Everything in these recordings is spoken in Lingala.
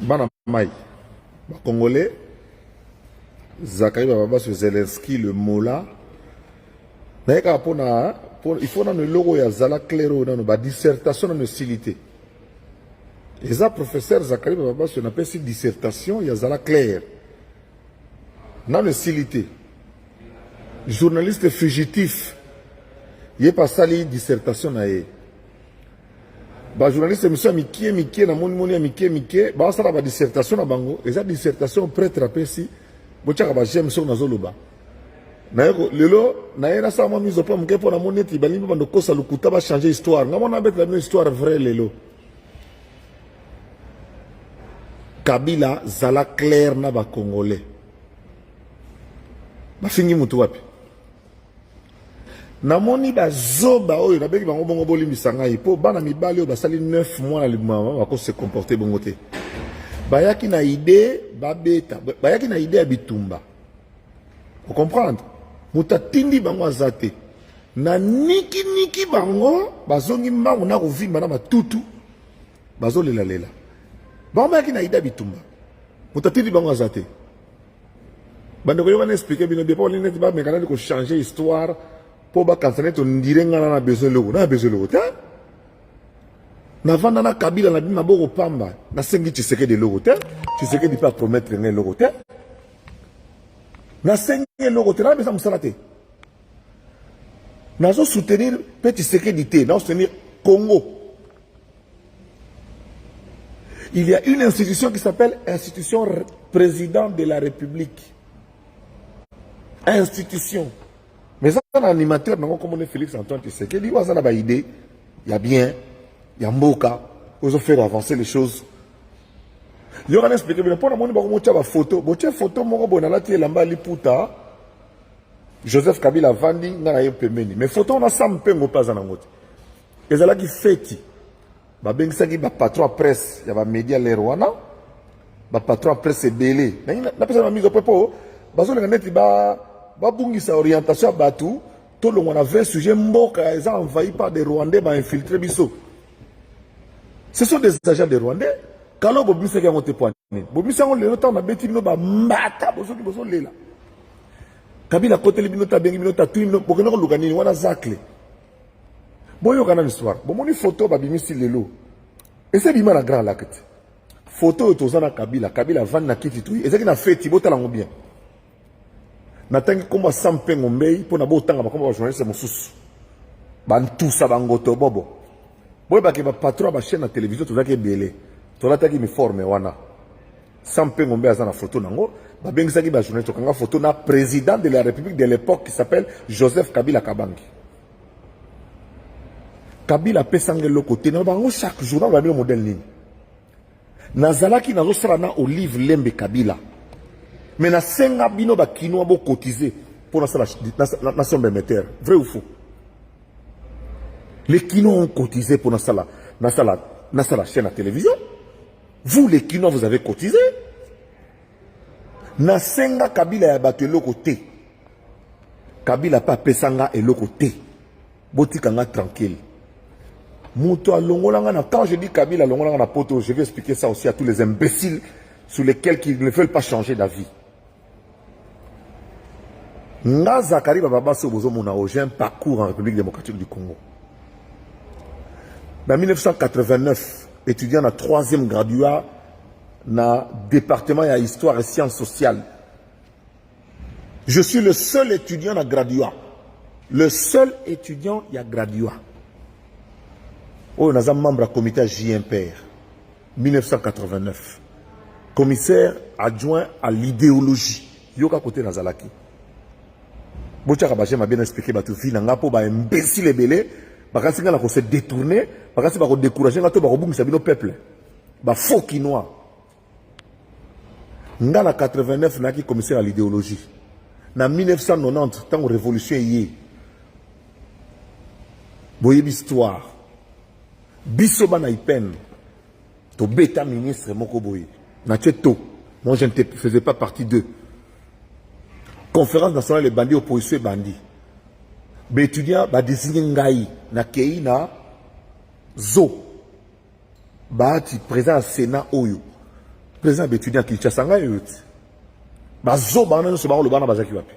Bana Mai, Congolais, Zakari Babas Zelensky, le Mola. Il faut dans le logo, il y a Zala Clairo, dans la dissertation dans le silité. Et ça, professeur Zakari Babas, on appelle cette dissertation, il y a Zala Claire. Dans le silité. Journaliste fugitif, il n'y a pas ça, les dissertation. Bah, journaliste, monsieur Mikie, na moni Mikie, bah, ça la dissertation na bango, et ça dissertation prêtre à Pessi, bochaka ba j'aime son nazoloba. Na yeko, lelo, na yena sa mo mise au point, mke po na moni ti bali bando kosa lukuta ba changer histoire. Nga mona bet la même histoire vraie lelo. Kabila zala clair na ba Congolais. Ba fingi mutu wapi. Namoni ba zoba oyo na beki bango bongo boli misanga ipo bana mibali oyo basali 9 mois na limama bako se comporter bongo te. Bayaki na idée babeta, bayaki na idée ya bitumba. Vous comprenez? Mutatindi bango azate. Na niki bango bazongi mbango na kovimba na matutu bazolela lela. Bango bayaki na idée ya bitumba. Mutatindi bango azate. Bando ko yona expliquer bino de pas on net ba mekana ko changer histoire. Pour ba kansané to ndirenga na besoin logo na besoin logo ta na vanda na Kabila na bima boko pamba na sengi Tshisekedi de logo ta Tshisekedi pas promettre ne logo ta na sengi logo ta na besoin musala te na zo soutenir pe Tshisekedi te na soutenir Congo. Il y a une institution qui s'appelle institution président de la République, institution. Mais ça, un animateur, comme on est Félix Antoine Tshisekedi, il y a une idée, il y a bien, il y a Mboka, ils ont fait avancer les choses. Il y a un expliqué, mais pour moi, il y a une photo, il y a une photo, il y a une photo, Joseph Kabila Vandi, il y a une mais photo, on a 100 peu, on pas en angote. Et c'est là qui fait, il y a un patron presse, il y a un média, les Rwanda, un patron presse, belé. Il y a une mise au propos, il y a babungisa orientation batu tout le monde a 20 sujets mboka ils ont envahi par des Rwandais ba infiltré biso. Ce sont des agents des Rwandais. Quand on bobisa qui a monté point bobisa on le temps na beti bino ba mbata bozo lela Kabila côté bino ta bengi bino ta tout bino bokeno ko lukani wana zakle boyo kana histoire bomoni photo ba bimisi lelo et c'est bima na grand lac photo tozana Kabila van na kiti tout et c'est qui na fait botala ngo bien. Natangi komba sampe ngombei pona botanga bakomba ba journaliste mosusu bantusa bangoto bobo boy ba ke ba patron ba chaîne na télévision to zaki belé to lataki mi forme wana sampe ngombei azana photo nango ba bengisaki ba journaliste kanga photo na président de la République de l'époque qui s'appelle Joseph Kabila Kabangi. Kabila pesangé le côté na bango chaque jour na ba modèle nini nazalaki nazo sala na Olive Lembe Kabila. Mais na senga bino ba kinoa bo cotiser pour la nation bénétaire. Vrai ou faux? Les kinois ont cotisé pour la chaîne à télévision. Vous les kinois vous avez cotisé. Na senga Kabila ya battu le côté. Kabila pas pesanga et le côté. Botikanga tranquille. Muto alongolanga na quand je dis Kabila alongolanga na poto, je vais expliquer ça aussi à tous les imbéciles sur lesquels qui ne veulent pas changer d'avis. Nga Zakari Bababaso Bozomona, j'ai un parcours en République démocratique du Congo. En 1989, étudiant en 3e graduat dans le département de histoire et sciences sociales. Je suis le seul étudiant à graduat. Le seul étudiant à graduat. Oh, nous sommes membre du comité JMPR. 1989. Commissaire adjoint à l'idéologie. Yoka côté Nazalaki. Bochaka Bajem m'a bien expliqué batu fi nanga po ba imbécile belé bakasi ngala ko se détourner bakasi ba ko décourager ngato ba ko bungisa bino peuple ba faux quinois ngala 89 naki commissaire à l'idéologie na 1990 tant révolution yé boyebi histoire biso bana ipen to bêta ministre moko boye na tcheto moi je ne faisais pas partie d'eux. Conférence nationale des bandits, opposition et bandits. Les étudiants ont désigné Ngaï, na Kei, na Zo. Bati, présent au Sénat, Oyo. président étudiant qui Kinshasa yote. Bazo bana so ba lo bana bazaki wapi.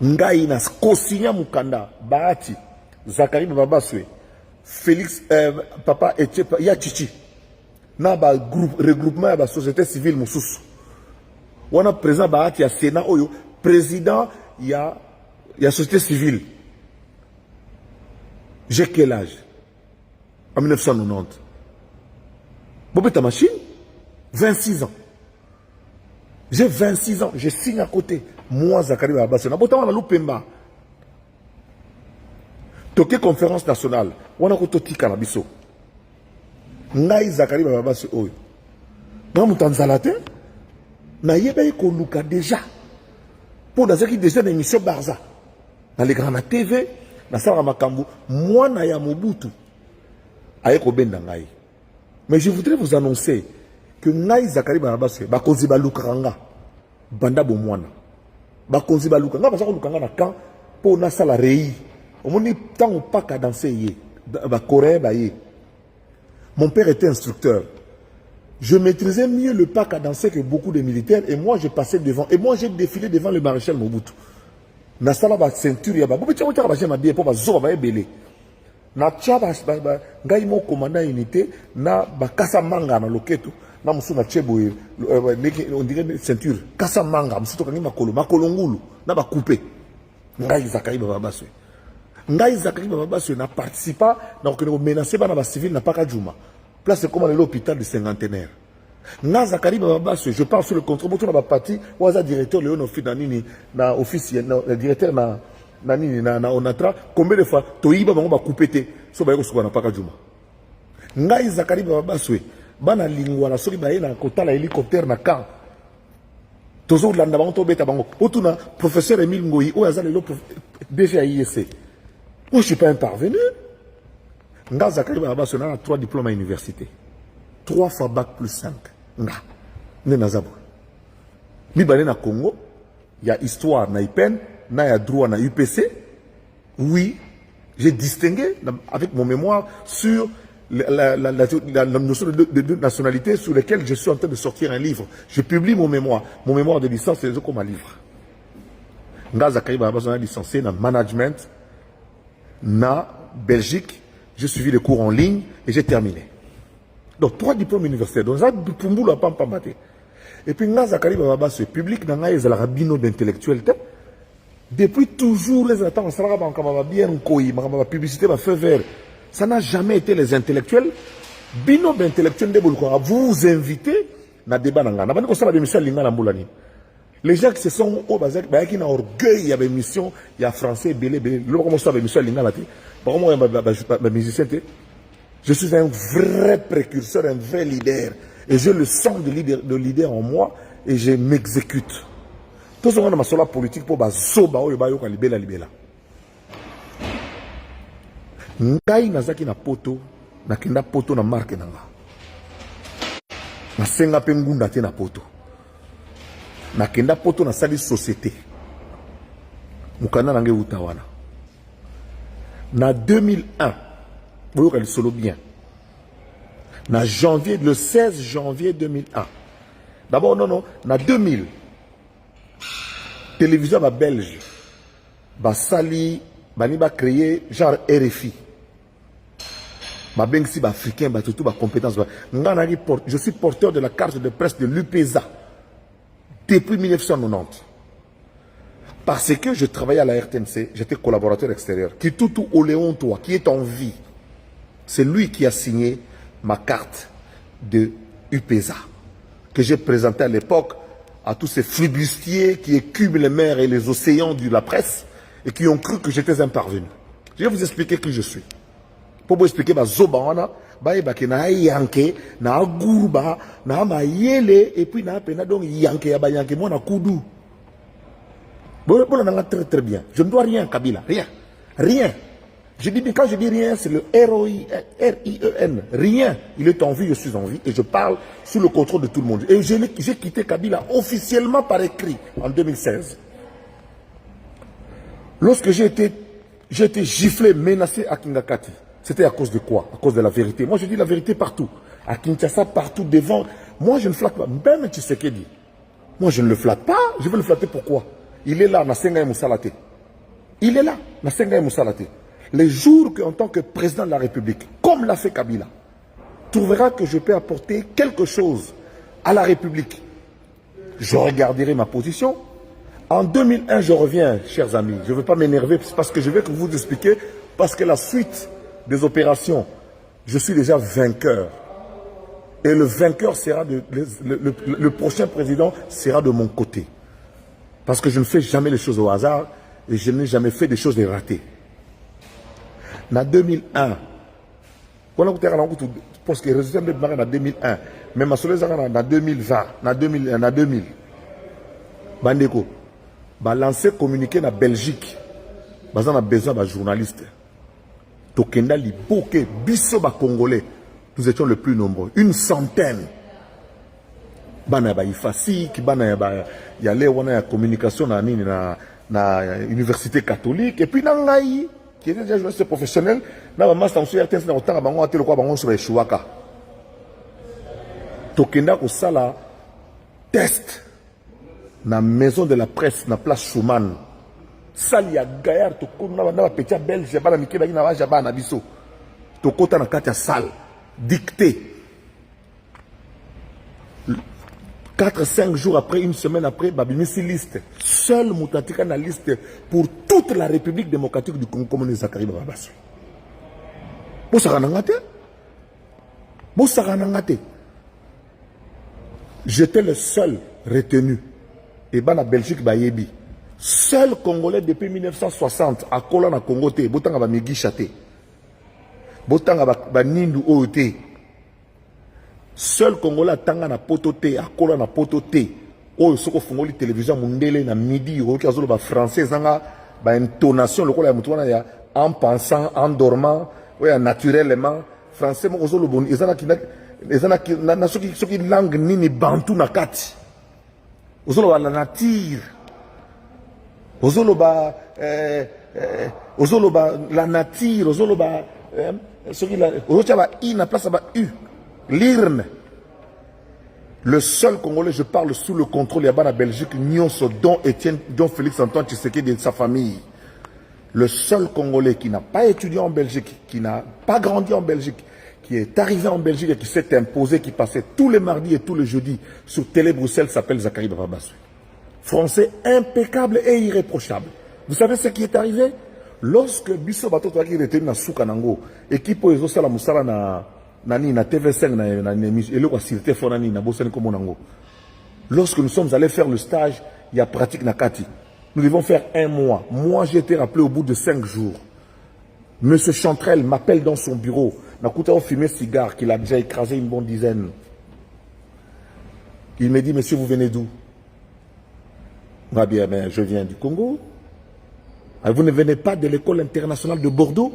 Ngai na kosinya mukanda Bahati Zakari Babaswe Félix papa ya Chichi na ba groupe regroupement ya ba société civile mususu. Wana président Bahati ya Sénat oyo président ya société civile. J'ai quel âge? En 1990. Bobé ta machine? 26 ans. J'ai 26 ans. Je signe à côté. Moi, Zakari Babaswe. Na bota wana lupemba. Toke conférence nationale. Wana ko totika na biso. Ngai Zakari Babaswe oyo. Na mutanzala te. Na yebe ko luka déjà. Pour dans qui déjà l'émission Barza. Dans les grands TV, na sala makambu, moi na ya Mobutu. Aye ko benda ngai. Mais je voudrais vous annoncer que ngai Zakari Babaswe ba konzi ba lukanga. Banda bo mwana. Ba konzi ba lukanga ba sako lukanga na kan pour na sala rei. Omoni tant pas ka danser yé. Ba coréen ba yé. Mon père était instructeur. Je maîtrisais mieux le pack à danser que beaucoup de militaires et moi je passais devant. Et moi j'ai défilé devant le maréchal Mobutu. Na sala ba ceinture ya ba. Bobe tcha ba jema bien pour ba zo ba ebele. Na tcha ba ngai mo commandant unité na ba kasa manga na loketo. Na musu na chebo on dirait ceinture. Kasa manga musu to kangi makolo ngulu na ba couper. Ngai Zakari Babaswe. Ngai Zakari Babaswe na participa na ko menacer ba na ba civil na paka juma. Place comme l'hôpital de cinquantenaire. Na Zakari Babaswe, je parle sur le contrôle. Tout na parti, waza directeur Léon Ofinanini na officier, na directeur na nini na onatra. Combien de fois toyiba bango ba coupé so ba yoko na paka juma. Ngai Zakari Babaswe, bana lingwa na soki ba na kotala hélicoptère na camp. Tozo landa bango to beta bango. Otuna professeur Emile Ngoyi o yazali lo déjà IEC. Moi je suis pas un parvenu. Nga Zakari Babaswe na 3 diplômes à l'université. 3 fois bac plus 5. Nga. Ne nazabo. Mi bale na Congo, il y a histoire na IPEN, na ya droit na UPC. Oui, j'ai distingué avec mon mémoire sur la notion de nationalité sur laquelle je suis en train de sortir un livre. Je publie mon mémoire. Mon mémoire de licence, c'est comme un livre. Nga Zakari Babaswe na licencié na management na Belgique. J'ai suivi les cours en ligne et j'ai terminé. Donc, 3 diplômes universitaires. Donc, ça, Pumboula, Pampamate. Et puis, Zakari Babaswe, public, dans les rabino d'intellectuels. Depuis toujours, les attentes, ça va bien, la publicité va faire vert. Ça n'a jamais été les intellectuels. Bino d'intellectuels, vous vous invitez dans le débat. Les gens qui se sont au bazar, qui ont orgueil, il y a des missions, il y a français, belé. Je suis un vrai précurseur, un vrai leader. Et j'ai le sang de leader en moi et je m'exécute. Tout ce monde a ma politique pour bazoba ou bayoka libela libela. Ngai nazaki na poto, na kenda poto na marque nanga. Na senga pengunda te na poto. Na kenda poto na sali société. Mukana nange utawana. Na 2001, vous voyez solo bien. Na janvier, le 16 janvier 2001. D'abord, non, na 2000. Télévision ba belge. Ba sali, bani ba créé genre RFI. Ba bengsi ba africain, ba tout ba compétence. Je suis porteur de la carte de presse de l'UPESA depuis 1990. Parce que je travaillais à la RTNC, j'étais collaborateur extérieur. Kitutu Oléon, toi, qui est en vie, c'est lui qui a signé ma carte de UPESA, que j'ai présentée à l'époque à tous ces flibustiers qui écument les mers et les océans de la presse et qui ont cru que j'étais un parvenu. Je vais vous expliquer qui je suis. Pour vous expliquer, Zobawana, na yanke, na gurba, na mayele, et puis na pena donc yanke, yanke, moi na kudu. Bon, très très bien. Je ne dois rien, Kabila. Rien. Rien. Je dis, quand je dis rien, c'est le R-I-E-N. Rien. Il est en vie, je suis en vie. Et je parle sous le contrôle de tout le monde. Et j'ai quitté Kabila officiellement par écrit en 2016. Lorsque j'ai été giflé, menacé à Kingakati, c'était à cause de quoi? À cause de la vérité. Moi, je dis la vérité partout. À Kinshasa, partout, devant Moi, je ne flatte pas. Même Tshisekedi. Moi, je ne le flatte pas. Je veux le flatter pourquoi? Il est là, Nasenga Moussalate. Il est là, Nasenga Moussalate. Les jours qu'en tant que président de la République, comme l'a fait Kabila, trouvera que je peux apporter quelque chose à la République, je regarderai ma position. En 2001, je reviens, chers amis. Je ne veux pas m'énerver parce que je vais vous expliquer. Parce que la suite des opérations, je suis déjà vainqueur. Et le vainqueur sera le prochain président sera de mon côté. Parce que je ne fais jamais les choses au hasard et je n'ai jamais fait des choses de ratées. En 2001, parce que le résultat de en 2001, mais ma soleil en 2020, en 2000, Bandeko, lancé communiqué na Belgique, on a besoin de journalistes. Tokenda Liboke, Bisso Congolais, nous étions les plus nombreux, une centaine. Bana ba ifasi, ki bana ba yale wana ya communication na nini na université catholique et puis nangai qui était déjà journaliste professionnel na ba master sur RTNC na otanga bango atelo kwa bango sur Chouaka. Tokenda ko sala test na maison de la presse na place Schumann. Sali ya Gaillard to kona na petit belge bana mikela na ba jaba na biso. To kota na kati ya salle dicté. 4-5 jours après, une semaine après, Babimisi liste. Seul Moutatika na liste pour toute la République démocratique du Congo comme Zakari Bababasu. J'étais le seul retenu. Et ben la Belgique Bayebi. Seul Congolais depuis 1960 à Kolana Congo te. Botanga ba Migi Chate. Botanga ba Nindu Ote. Seul Congolais tanga na pototé, à kola na pototé. Oh, soko fongoli télévision mundele na midi, oh, kiazolo ba français zanga ba intonation le kola ya mutuana ya en pensant, en dormant, ouais, naturellement. Français mo ozolo bon, ezana ki na soki langue nini bantu na kati. Ozolo ba la nature. Ozolo ba la nature, ozolo ba soki la ozolo ba i na place ba u. L'IRN, le seul Congolais, je parle sous le contrôle, il y a la Belgique, Nyonso, dont Félix Antoine Tshisekedi et sa famille. Le seul Congolais qui n'a pas étudié en Belgique, qui n'a pas grandi en Belgique, qui est arrivé en Belgique et qui s'est imposé, qui passait tous les mardis et tous les jeudis sur Télé Bruxelles, s'appelle Zakari Bababasu. Français impeccable et irréprochable. Vous savez ce qui est arrivé? Lorsque Bisso Bato qui était dans Soukanango, équipe Oezo Sala Moussala na TV5 lorsque nous sommes allés faire le stage, il y a pratique Nakati. Nous devons faire 1 mois. Moi, j'ai été rappelé au bout de 5 jours. Monsieur Chantrel m'appelle dans son bureau. Nakuta a fumé cigare qu'il a déjà écrasé une bonne dizaine. Il me dit, monsieur, vous venez d'où? Va bien, mais je viens du Congo. Vous ne venez pas de l'école internationale de Bordeaux?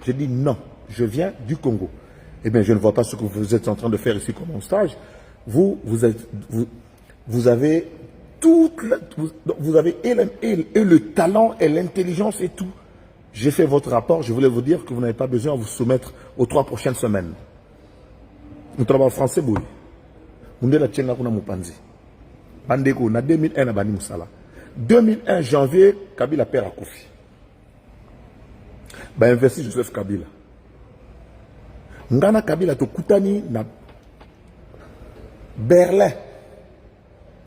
J'ai dit non, je viens du Congo. Eh bien, je ne vois pas ce que vous êtes en train de faire ici comme un stage. Vous avez et le talent et l'intelligence et tout. J'ai fait votre rapport, je voulais vous dire que vous n'avez pas besoin de vous soumettre aux 3 prochaines semaines. Nous travaillons français, boui. Nous sommes là, nous Bandeko, na 2001, na Bani Moussala. 2001, janvier, Kabila perd à Kofi. Investi Joseph Kabila. Ngana Kabila to kutani na Berlin.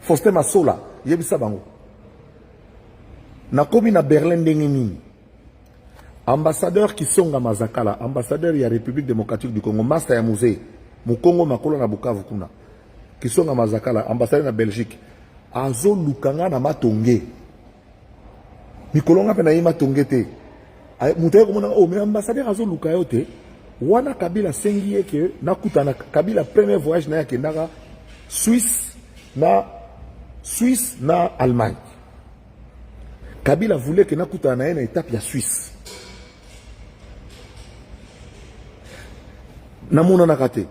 Foste Masola, yebisa bango. Na komi na Berlin ndenge nini. Ambassadeur Kisonga Mazakala, ambassadeur ya République démocratique du Congo, master ya musée, Mukongo Makolo na Bukavu kuna. Kisonga Mazakala, ambassadeur na Belgique. Azo lukanga na matonge. Mikolonga pe na yima tonge te. Mutaye komona o mais ambassadeur azo lukayo te. Wana Kabila sengi eke nakuta na Kabila premier voyage na yake ndaka Suisse na Allemagne. Kabila voulait que nakuta na une étape ya Suisse. Namona nakate.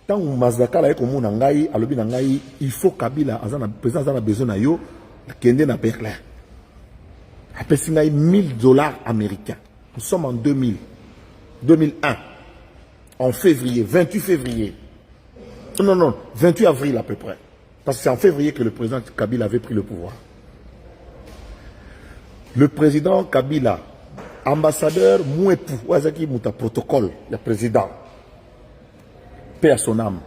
Tant Mazakala eko mona ngai alobi na ngai il faut Kabila azana président azana besoin na yo kende na Berlin. Apesi ngai $1000 américains. Nous sommes en 2001. En février, 28 février. Non, 28 avril à peu près. Parce que c'est en février que le président Kabila avait pris le pouvoir. Le président Kabila, ambassadeur Mouepou, Ouazaki Mouta protocole, le président, paix à son âme.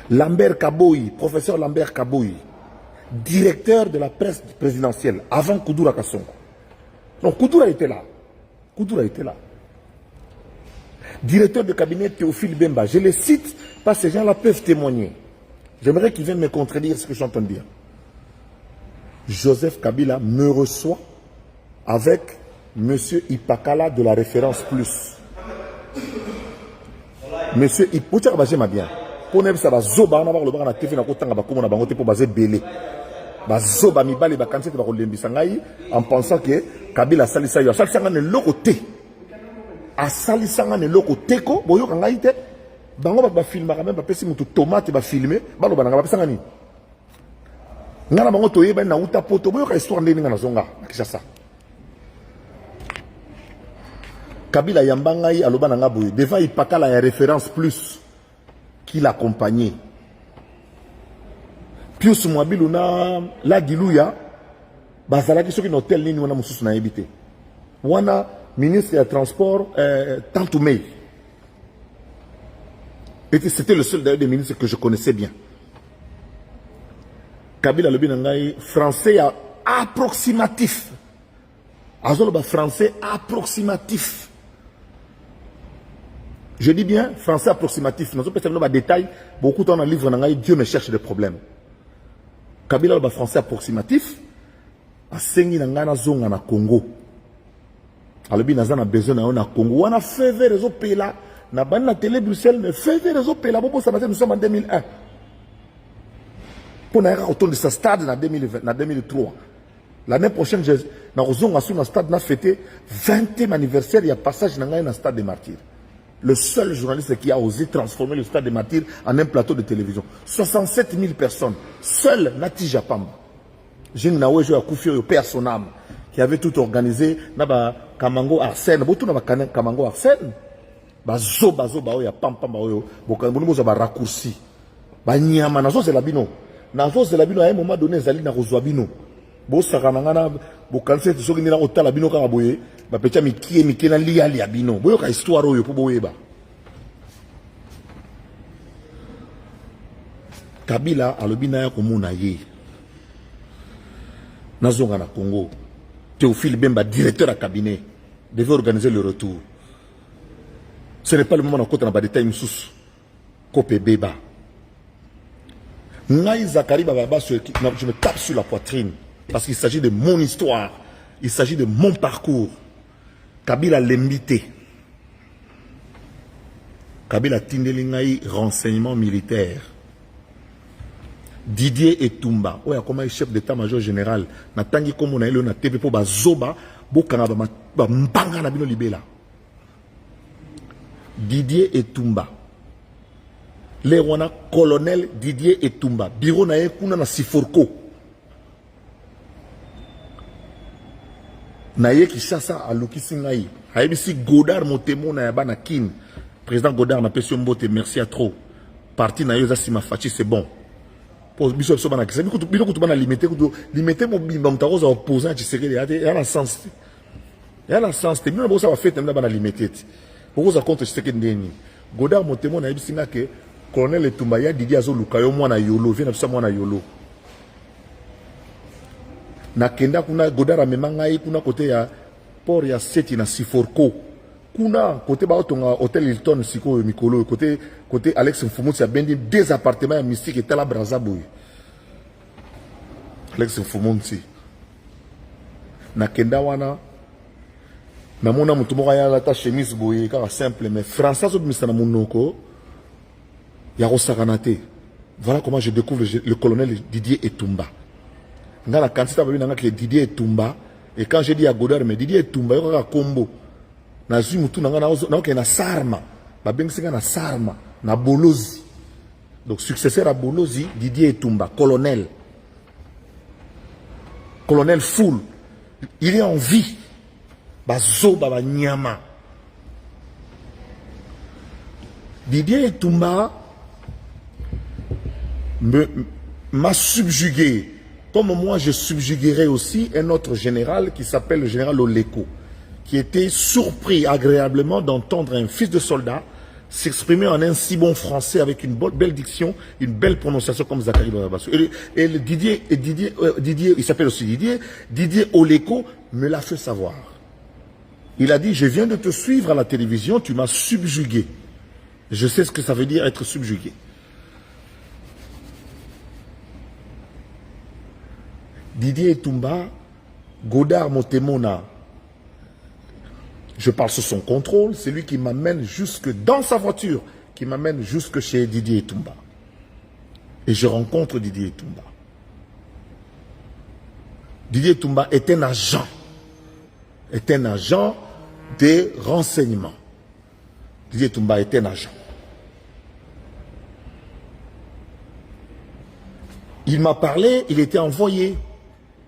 Lambert Kaboui, professeur Lambert Kaboui, directeur de la presse présidentielle, avant Koudoura Kassongo. Donc Koudoura était là. Directeur de cabinet Théophile Bemba. Je les cite parce que ces gens-là peuvent témoigner. J'aimerais qu'ils viennent me contredire ce que je suis en train de dire. Joseph Kabila me reçoit avec Monsieur Ipakala de la référence plus. Monsieur Ipakala, j'aime bien. Pour ne pas zoba, on va voir le bar na TV na kotanga ba komo na bangote pour baser belé. Ba zoba mi bali ba kanse ba kolembisa ngai en pensant que Kabila salisa yo salisa ngane lokote. A salisa ngane lokote ko boyo kanga ite. Bango ba filmer même ba pesi mutu tomate ba filmer, ba lo bananga ba pesa ngani. Ngana bango toye ba na uta poto boyo ka histoire ndeni ngana zonga Kinshasa. Kabila yambanga yi aloba nanga boyo devant Ipakala ya référence plus qui l'accompagnait. Pius Mwabilu na la Dilouya, bazalaki soki na hotel nini wana mususu na ebité. Wana ministre des Transports Tantoumei. C'était le seul d'ailleurs des ministres que je connaissais bien. Kabila le binangai français approximatif. Azoloba français approximatif. Je dis bien français approximatif. Nous avons des détails. Beaucoup de temps dans le livre, Dieu me cherche des problèmes. Kabila le français approximatif. A sengi na zonga na Congo. Alobi naza na besoin na Congo. On a fait vers les autres pays là. Na ban na télé Bruxelles, mais fait vers les autres pays là. Nous sommes en 2001. Pour na retourner de ce stade en 2003. L'année prochaine, na zonga sous na stade na fêté 20e anniversaire. Il y a passage na na stade des martyrs. Le seul journaliste qui a osé transformer le stade des martyrs en un plateau de télévision. 67 000 personnes. Seul Nati Japam. J'ai une Naoué Koufi au père son âme. Qui avait tout organisé. Naba Kamango Arsène. Botou naba Kamango Arsène. Bazo ya pam pam baoyo. Bokanbono bozo ba raccourci. Ba nyama nazo zelabino. Nazo zelabino à un moment donné zali na rozwabino. Bo sakanangana bokanse soki nina otala bino kaka boye. Ba pecha mikie na liali ya bino. Boyo ka histoire oyo po boyeba. Kabila alobina ya komona ye. Nazonga na Congo. Théophile Bemba, directeur à cabinet, devait organiser le retour. Ce n'est pas le moment de côté dans détail moussous. Kopé Beba. Naï Zakari Baba, je me tape sur la poitrine. Parce qu'il s'agit de mon histoire. Il s'agit de mon parcours. Kabila l'embité. Kabila Tindelingaï, renseignement militaire. Didier Etumba. Oya comme chef d'état-major général. Natangi comme on a eu na TV pour bazoba. Bokanga ba mbanga na bino libela. Didier Etumba. Le wana colonel Didier Etumba. Bureau na ye kuna na Siforko. Na ye Kinshasa a Lokisi ngai. Haibisi Godard motemo na yaba na kin. Président Godard na pesi mbote merci à trop. Parti na yo za sima fachi c'est bon. Pour biso so bana kisa bino kutu bana limiter mo bimba mutakoza opposant Tshisekedi ya na sens. Ya na sens te bino bosa ba fete na bana limiter. Bokoza contre Tshisekedi ndeni. Godard motemo na yebisi nga ke colonel Etumba ya Didier azo lukayo mwana yolo vient na bisa mwana yolo. Na kenda kuna Godard amema ngai kuna côté ya port ya Seti na Siforko. Kuna côté ba otonga hôtel Hilton siko mikolo côté Alex Mfumutsi a bendi deux appartements mystiques et la Brazzaville. Alex Mfumutsi na kenda wana na mona mutu moko ya la chemise boye ka simple mais français so bimisa na monoko ya kosakanate. Voilà comment je découvre le colonel Didier Etumba. Ngana kansita babi nanga ke Didier Etumba et quand j'ai dit à Godard mais Didier Etumba yo ka kombo na zui mutu nanga na ke na Sarma ba bengisinga na Sarma na Bolozi. Donc successeur à Bolozi Didier Etumba colonel full. Il est en vie. Bazo baba nyama. Didier Etumba m'a subjugué. Comme moi, je subjuguerai aussi un autre général qui s'appelle le général Oleko, qui était surpris agréablement d'entendre un fils de soldat s'exprimer en un si bon français avec une belle diction, une belle prononciation comme Zachary Babassou. Et Didier, il s'appelle aussi Didier Oleko me l'a fait savoir. Il a dit, je viens de te suivre à la télévision, tu m'as subjugué. Je sais ce que ça veut dire être subjugué. Didier Etumba, Godard Motemona, je parle sous son contrôle, c'est lui qui m'amène jusque dans sa voiture, qui m'amène jusque chez Didier Etumba. Et je rencontre Didier Etumba. Didier Etumba est un agent des renseignements. Didier Etumba est un agent. Il m'a parlé, il était envoyé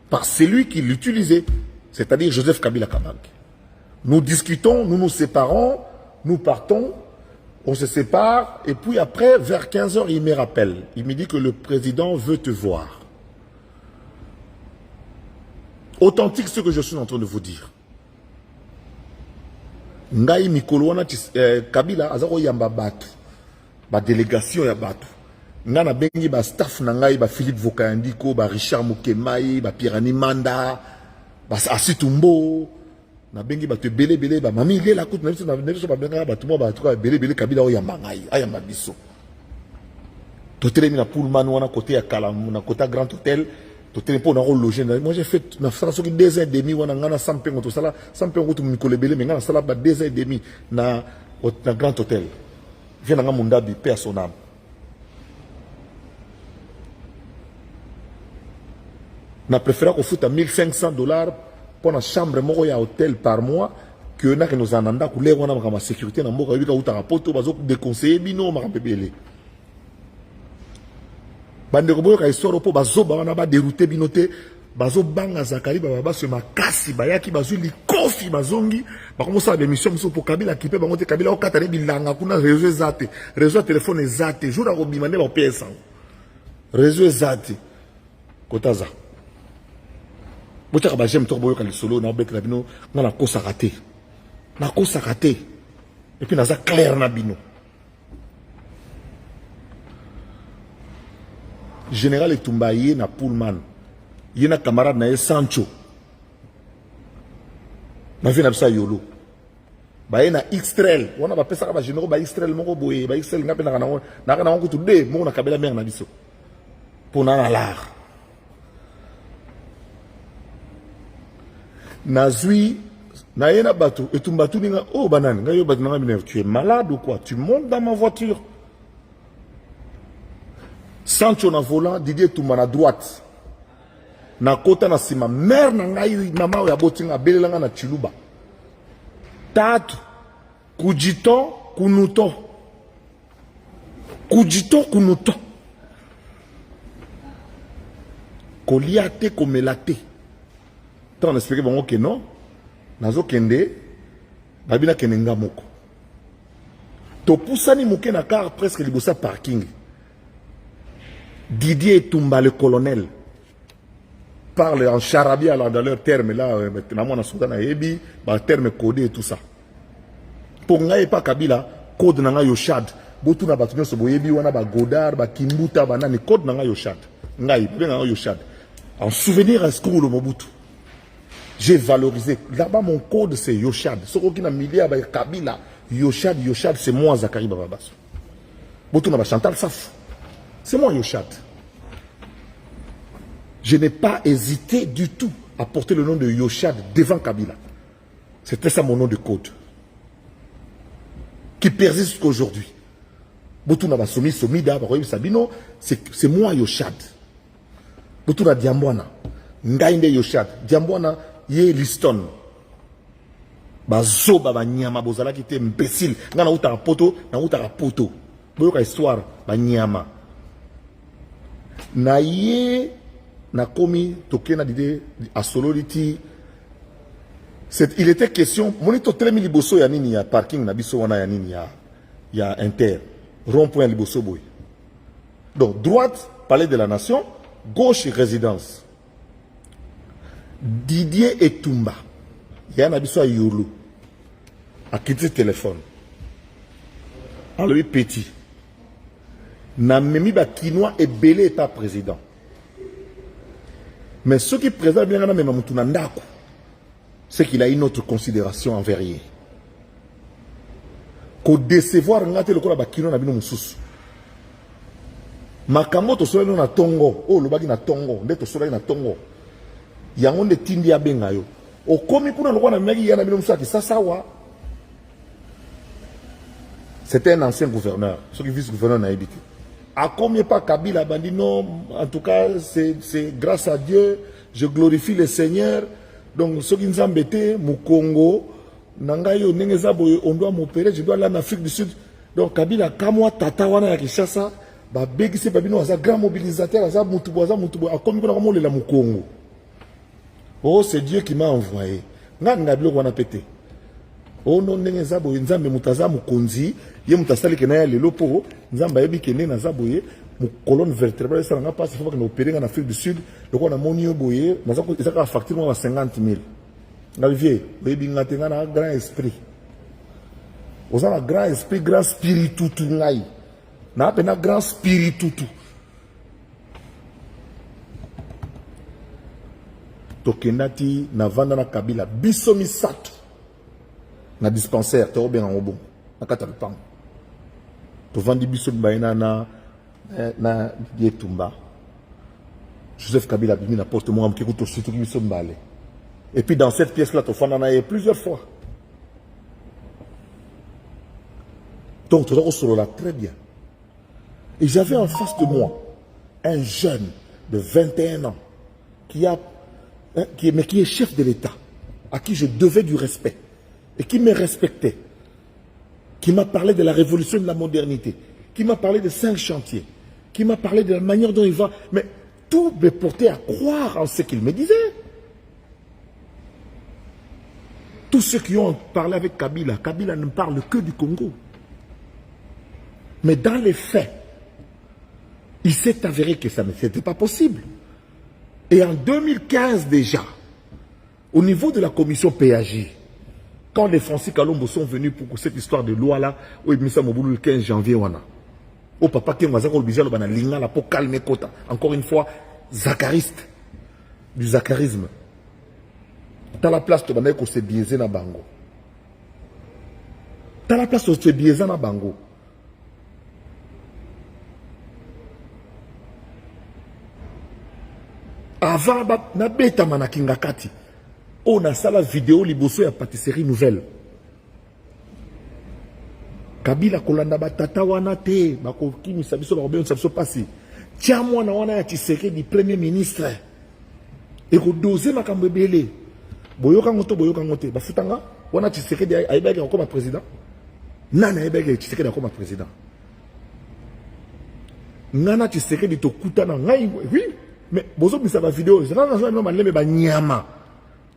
par celui qui l'utilisait, c'est-à-dire Joseph Kabila Kabange. Nous discutons, nous nous séparons, nous partons, on se sépare, et puis après, vers 15 h, il me rappelle. Il me dit que le président veut te voir. Authentique ce que je suis en train de vous dire. Ngai mikolo wana Kabila azako yamba batu, ba délégation ya batu. Ngana bengi ba staff na ngai ba Philippe Vokayandiko, ba Richard Mukemai, ba Pirani Manda, ba Asitumbo, na bengi ba te belé ba mami lela kout na biso na biso ba benga ba tumo ba tuka belé Kabila o yamba ngai, ayamba biso. To telemi na Pullman wana côté ya Kalamu na côté Grand Hôtel. Moi j'ai fait 2 ans et demi wana ngana sampengo to sala sampengo to mikolebele mais ngana sala ba 2 ans et demi na Grand Hôtel. Vient nga mundabi paix à son âme. Na préféré qu'on foute à $1,500 pour une chambre moko ya hôtel par mois que na que nous ananda couler wana ma sécurité na mboka yika uta rapoto bazo déconseiller bino ma bébélé. Bandeko boyo ka histoire po bazo ba wana ba dérouter binoté bazo banga Zakari baba se makasi bayaki bazo li kofi bazongi ba komosa ba mission muso pour Kabila kipe ba ngote Kabila okatane bilanga kuna réseau zate réseau téléphone zate jour ko bimane ba PS réseau zate kotaza botaka ba j'aime to boyo ka li solo na bek na bino na kosa raté et puis naza clair na bino. Général Etumba yé na Pullman, yé na camarade na Sancho. Ma vie na bisa yolo. Ba yé na X-Trail, wana ba pesa ba généraux ba X-Trail moko boye, ba X-Trail ngape na kana kutu de moko na Kabila mer na biso. Pour na lar. Nazui na yé na bato Etumba tu ninga oh banane, nga yo bato na ngabine tu es malade ou quoi? Tu montes dans ma voiture. Sancho na volant, Didier Etumba na droite. Na kota na sima, mère na ngai mama ya botinga belelanga na Chiluba. Tatu, kujito kunuto. Kujito kunuto. Koliate komelate. Tant on espérait bon que non. Nazo kende, babina kenenga moko. To pusani muke na car presque libosa parking. Didier Etumba, le colonel, parle en charabia là, dans leur terme là, maintenant on a soudan à Ebi, bah terme codé et tout ça. Pour nga et pas Kabila, code nanga yo Chad. Botu na batu nyoso boyebi wana ba Godard, ba Kimbuta, ba nani code nanga yo Chad. Nga yo Chad. En souvenir à ce que le Mobutu. J'ai valorisé. Là-bas mon code c'est Yoshad. Ce qui n'a mis à Kabila, Yoshad, c'est moi Zakari Bababasso. Botu na ba Chantal Saf. C'est moi Yoshad. Je n'ai pas hésité du tout à porter le nom de Yoshad devant Kabila. C'était ça mon nom de code. Qui persiste jusqu'aujourd'hui. Botuna Basomi, Somida, Baroyim Sabino, c'est moi Yoshad. Botuna Diambwana. Ngainde Yoshad. Diambwana, Ye Liston. Bazo Baba Nyama, Bozala qui était imbécile. Nana Outara Poto, Nana Outara Poto. Boyoka histoire, Banyama. Na ye na komi tokena dide a solority. Il était question monito telemi liboso ya nini ya parking na biso wana ya nini ya inter rond-point liboso boy. Donc droite palais de la nation, gauche résidence. Didier Etumba, il y a un abisso à Yulu, a quitté le téléphone. Alors, lui, petit. N'a même pas Kinois et Belé état président. Mais ce qui présente bien, c'est qu'il a une autre considération envers lui. Qu'au décevoir, on a été le corps de Kinois n'a pas de sous. Makamoto soit na Tongo, oh le bagi na Tongo, ndeto soit na Tongo. Yango de tindi ya benga yo. O komi kuna lokwa na meki yana bino musaki sasawa. C'était un ancien gouverneur, ce qui vice-gouverneur n'a habité. À combien pas Kabila bandi non, en tout cas c'est grâce à Dieu, je glorifie le Seigneur. Donc ce qui nous embêtait, mon Congo, nangayo nengeza boy, on doit m'opérer, je dois aller en Afrique du Sud. Donc Kabila kamwa tatawana ya Kinshasa, ba begi se babino aza grand mobilisateur, aza mutubo, a combien kuna komo lela mu Congo. Oh, c'est Dieu qui m'a envoyé. Nga bilo wana pété. Oh non nengeza boy, nzambe mutaza mukonzi, ye mutasali kenaya lelo po, nzamba yebi kene na zaboye, mu colonne vertébrale ça nga passe faut que nous opérer en Afrique du Sud, donc on a monio boye, na zako izaka facture moi 50 000. Nga vie, yebi nga tenga na grand esprit. Oza grand esprit, grand spiritu tu ngai. Na pena grand spiritu tu. Tokendati na vanda na Kabila biso misato na dispensaire to bien en bon na kata pam to vandi biso baina na Etumba Joseph Kabila bimi na porte moi amke ko surtout biso mbale et puis dans cette pièce là to fanda na plusieurs fois donc to solo là très bien et j'avais en face de moi un jeune de 21 ans qui est chef de l'État, à qui je devais du respect, et qui me respectait, qui m'a parlé de la révolution de la modernité, qui m'a parlé de 5 chantiers, qui m'a parlé de la manière dont il va, mais tout me portait à croire en ce qu'il me disait. Tous ceux qui ont parlé avec Kabila, Kabila ne parle que du Congo. Mais dans les faits, il s'est avéré que ça n'était pas possible. Et en 2015 déjà, au niveau de la commission PAJ, quand les Francis Kalombo sont venus pour cette histoire de loi-là, où ils mis Moboulou le 15 janvier, au papa qui m'a dit pour calmer Kota. Encore une fois, zachariste, du zacharisme. Dans la place, tu vas dire que c'est biaisé dans Bango. Dans la place, c'est biaisé dans Bango. Avant, na beta manakinga kati. On a ça la vidéo liboso ya pâtisserie nouvelle. Kabila kolanda batata wana te, bako kimi sabiso ba robé on sabiso passi. Tia mwana wana ya Tshisekedi premier ministre. Et ko doser makambo belé. Boyoka ngote, ba futanga wana Tshisekedi ayebaki comme président. Nana ayebaki Tshisekedi comme président. Nana Tshisekedi to kutana ngai oui. Mais bozo bisa ba vidéo, c'est pas ça normal mais ba nyama.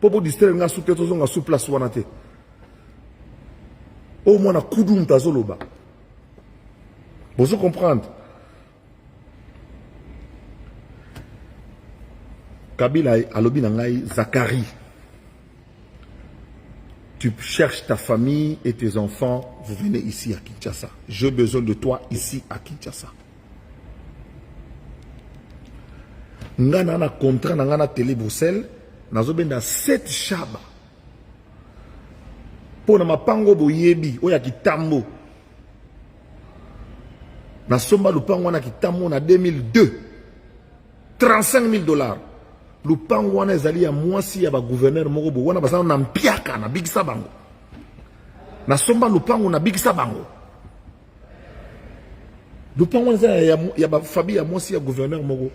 Pour distraire nga sous tête nga sous place wana te. Au moins na kudu mtazoloba. Bozo comprendre. Kabila alobi na ngai Zacharie. Tu cherches ta famille et tes enfants, vous venez ici à Kinshasa. J'ai besoin de toi ici à Kinshasa. Ngana na contrat na ngana télé Bruxelles nazobenda 7 chaba pona mapango boyebi oya kitambo na somba lupango na kitambo na 2002 $35 000 lupango wana ezali ya mwasi ya ba gouverneur moko bo wana basana na mpiaka na bigisa bango na somba lupango na bigisa bango lupango ya ba famille ya mwasi ya gouverneur moko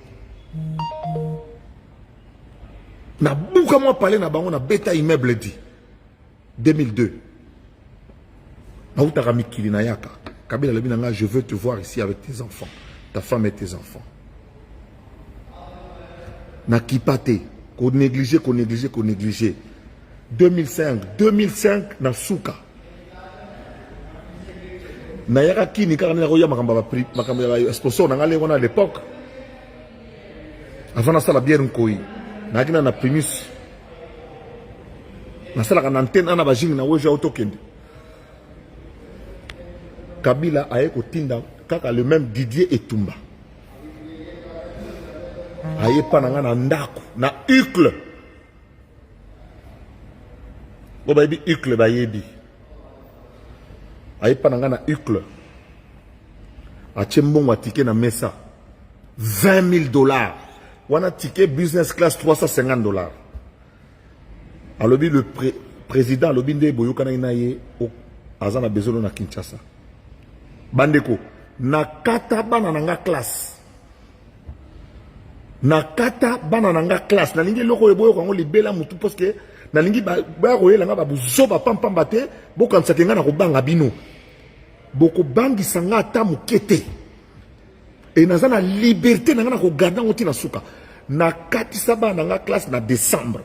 na bouka moi parler na bango na beta immeuble dit 2002 na utaka mikili na yaka Kabila lebi na nga je veux te voir ici avec tes enfants ta femme et tes enfants na kipate ko négliger 2005 na suka na yaka kini kaka na roya makamba ba sponsor na ngale ngona à l'époque Avant na sala bière nkoi. Na kina na primus. Na sala ka antenne ana bajing na weja autokende. Kabila aye kotinda kaka le même Didier Etumba. Aye pananga na ndako na Ucle. Bo baby Ucle bayebi. Aye pananga na Ucle. A tchembon wa ticket na mesa. $20,000. Wana ticket business class $350. Alobi le président alobi nde boyoka na inaye o azana bezolo na Kinshasa. Bandeko na kata bana nanga classe. Na kata bana nanga classe na lingi loko eboyo ko libela mutu parce que na lingi ba royela nga ba buzoba pampamba te bokanisa kenga na kobanga bino. Boko bangi sanga ata mukete. Et nous avons la liberté de garder un petit souka. Na katisa ba na classe na décembre.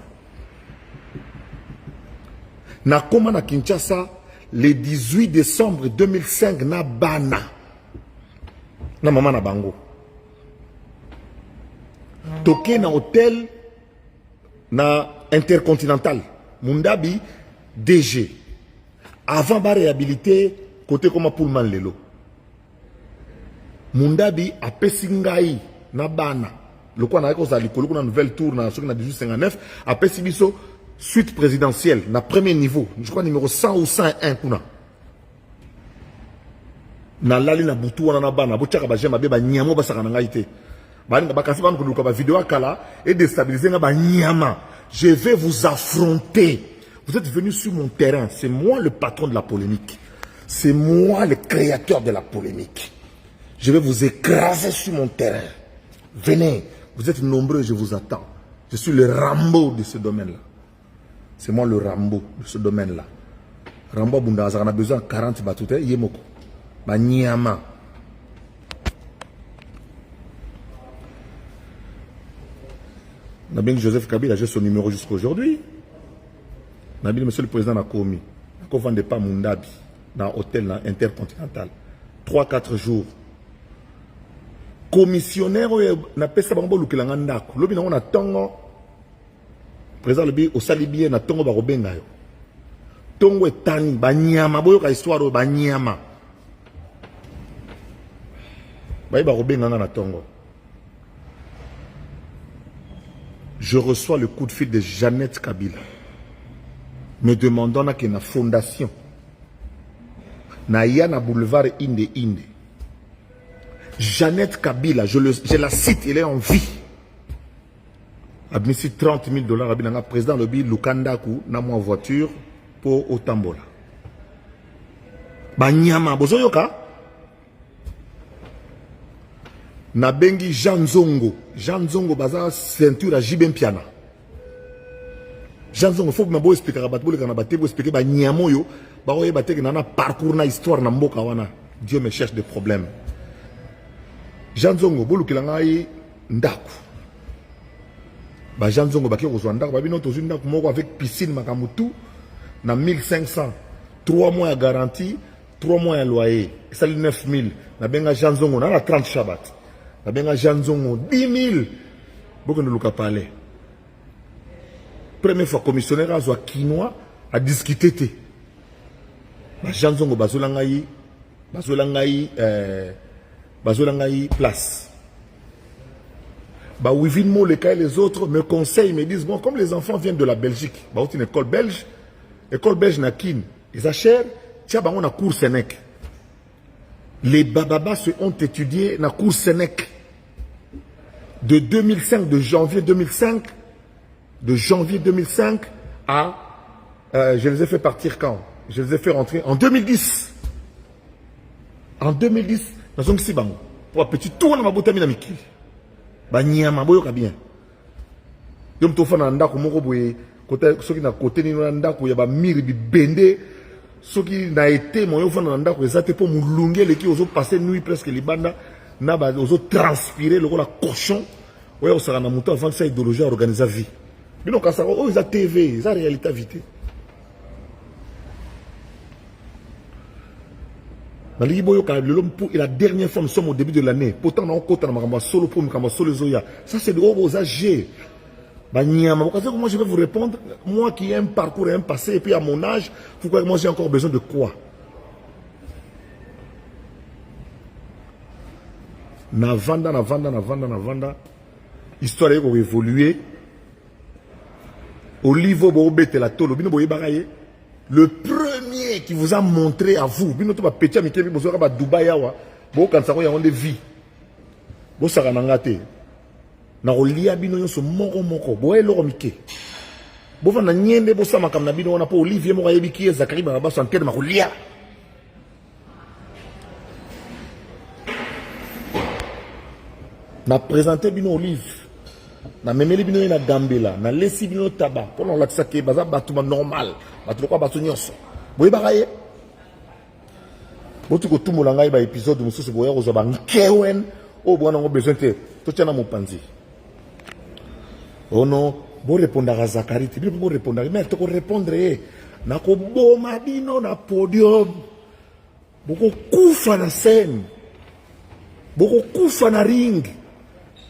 Na koma na Kinshasa le 18 décembre 2005 na bana. Na maman na bango. Toké na hôtel na Intercontinental. Mundabi DG. Avant ba réhabilité côté comme Pullman lelo. Mundabi a pesingai na bana. Le quoi na cause alikolo na nouvelle tour na 1859 a pesibiso suite présidentielle na premier niveau. Je crois numéro 100 ou 101 kuna. Na lali na butu wana na bana bochaka ba jema be ba nyamo ba saka na ngai te. Ba nga ba kasi ba ko ba vidéo kala et déstabiliser nga ba nyama. Je vais vous affronter. Vous êtes venus sur mon terrain, c'est moi le patron de la polémique. C'est moi le créateur de la polémique. Je vais vous écraser sur mon terrain. Venez, vous êtes nombreux, je vous attends. Je suis le Rambo de ce domaine-là. C'est moi le Rambo de ce domaine-là. Rambo Bundaza, on a besoin de 40 batoutes, yemoko. Banyama. Nabil Joseph Kabila, j'ai son numéro jusqu'à aujourd'hui. Nabil, monsieur le président, a commis. On ne vendait pas Mundabi dans l'hôtel Intercontinental. 3-4 jours. Commissionnaire na pesa bango lukilanga ndako lobi na ona tongo président lobi osali bien na tongo ba robenga yo tongo etani banyama boyo ka histoire banyama ba robenga na tongo. Je reçois le coup de fil de Jeannette Kabila me demandant na na fondation na yana boulevard Inde. Jeannette Kabila, je la cite, elle est en vie. Admissi $30,000, président Lobi Lukandaku, na moi voiture pour Otambola. Banyama, bozoyoka. Na bengi Jean Zongo. Jean Zongo, baza ceinture à Jibem Piana. Jean Zongo, faut que je explique à Batboule, quand je vais expliquer, Banyamoyo, baroye batek, nana parcours na histoire, na mboka wana. Dieu me cherche des problèmes. Jean Zongo, bolu kilangai ndaku. Ba Jean Zongo baki kozwa ndaku, ba bino tozu ndaku moko avec piscine makamutu na 1500. 3 mois à garantie, 3 mois à loyer. Ça li 9000. Na benga Jean Zongo na la 30 Shabbat. Na benga Jean Zongo 10 000. Boko ne luka parler. Première fois commissionnaire azwa quinoa a discuter te. Ba Jean Zongo bazolangai place. Bah, oui, vite, les cas et les autres me conseillent, me disent, bon, comme les enfants viennent de la Belgique, bah, une école belge n'a qu'une. Ils achètent, tiens, bah, on a cours Sénèque. Les bababas se ont étudié dans cours Sénèque. De 2005, de janvier 2005 à, je les ai fait partir quand? Je les ai fait rentrer en 2010. En 2010, nous sommes ici, pour un petit tour dans ma bouteille de Mikil. Banyama, boyoka bien. Yom tofa na ndako moko boye, soki na côté ni na ndako ya ba miri bi bende, soki na été mo yofa na ndako ezate po mulunge leki ozo passer nuit presque libanda na ba ozo transpirer le la cochon. Oya osaka na muto avant ça idéologie organiser vie. Bino kasa o eza TV, eza réalité vité. Et la dernière fois, nous sommes au début de l'année. Pourtant, on a solo pour solo zoya. Ça, c'est de gros âgés. Moi, je vais vous répondre. Moi qui ai un parcours et un passé, et puis à mon âge, pourquoi moi j'ai encore besoin de quoi? Navanda. Histoire va évoluer. Olivo Bobete la tolo. Le premier qui vous a montré à vous, Dubaï, quand ça va de vie. Bo saka nangate. Na olia bino nyonso moko. Bo eloko mike. Bo va na nyende bo sama kam na bino wana po Olivier mo yebi ki Zakari ba ba santere ma kolia. Na présenter bino Olive. Na memeli bino na Gambela, na lesi bino tabac. Pour la tsake baza batuma normal. Batu ko batu nyonso. Bo ibaraye. Bo tuko tumo la ngai ba épisode mususu bo ya ko zoba nkewen. Oh, bon, on a besoin de tout ça dans mon panzi. Oh non, bon répondre à Zakari, tu peux répondre, mais tu peux répondre. Nako boma bino na podium. Boko kufa na scène. Boko kufa na ring.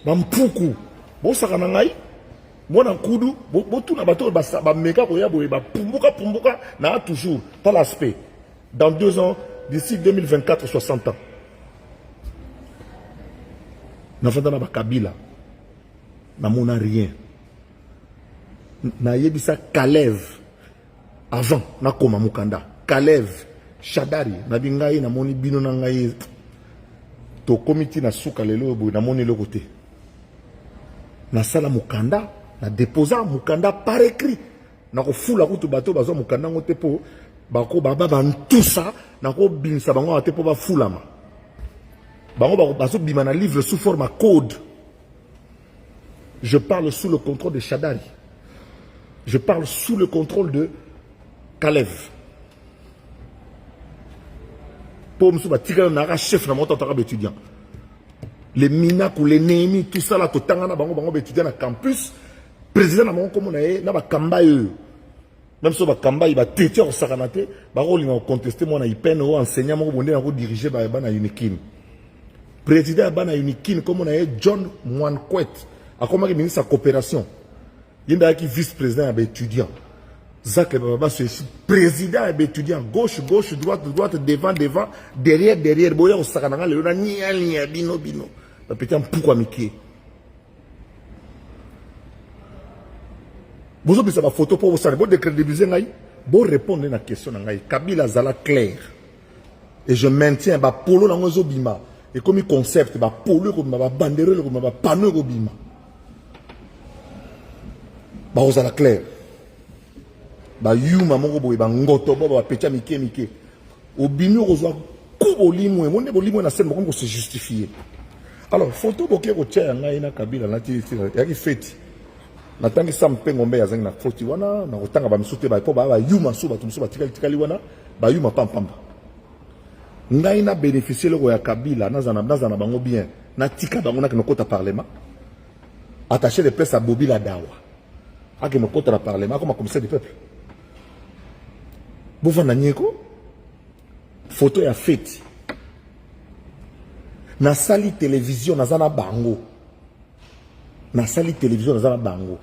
Bampuku. Bo sakana ngai. Mona kudu, bo tout na bateau ba meka ko ya boye ba pumbuka na toujours pas l'aspect. Dans 2 ans, d'ici 2024, 60 ans. Nafanda na Kabila na mona rien na yebisa Kalev avant na koma mukanda Kalev Shadari na bingai na moni bino na ngai to komiti na suka lelo boy na moni le côté na sala mukanda na déposa mukanda par écrit na ko fula kutu bato bazo mukanda ngote po bako baba bantusa na ko binsa bango ate po ba fulama. Un livre sous forme à code. Je parle sous le contrôle de Shadari. Je parle sous le contrôle de Kalev. Pour me dire, chef de mon étudiant. Les Minak ou les Némi, tout ça là, tout le étudiant à campus. Président de mon communauté, n'a pas Kamba. Même si Kamba, il va traiter au Saranate, il va contester mon IPN ou enseignant, il va diriger à Unikin. Président Abana Unikin, comme on a John Mwankwet, a comme ministre de la coopération. Il y a qui vice-président étudiant. Zach Baba, c'est président étudiant. Gauche, droite, devant, derrière. Boya au Sakananga, le nia, bino. La petite pourquoi Mickey. Vous avez sa photo pour vous savoir. Vous décrédibiliser, vous répondre à la question. Kabila Zala clair. Et je maintiens, polo dans les obima. Et comme concept, polo, banderole, panneau, obima. Vous avez clair. Yuma mongo ngoto pecha mike. Obimi ozwa kubolimo, monde bolimo na scène ko se justifier. Alors, photo boké ko tia ngai na Kabila na ti yaki feti. Na tangi sampe ngombe ya zangi na foti wana na kotanga ba misute ba po ba yuma so ba tumso ba tikali wana ba yuma pamba. Ngai na bénéficier le ya Kabila nazana bango bien na tika bango na kota parlement. Attaché de presse à Bobila Dawa. A que no kota parlement comme commissaire du peuple. Bouvana Nieko, photo ya fête. Na sali télévision, na zana bango. Na sali télévision, na zana bango.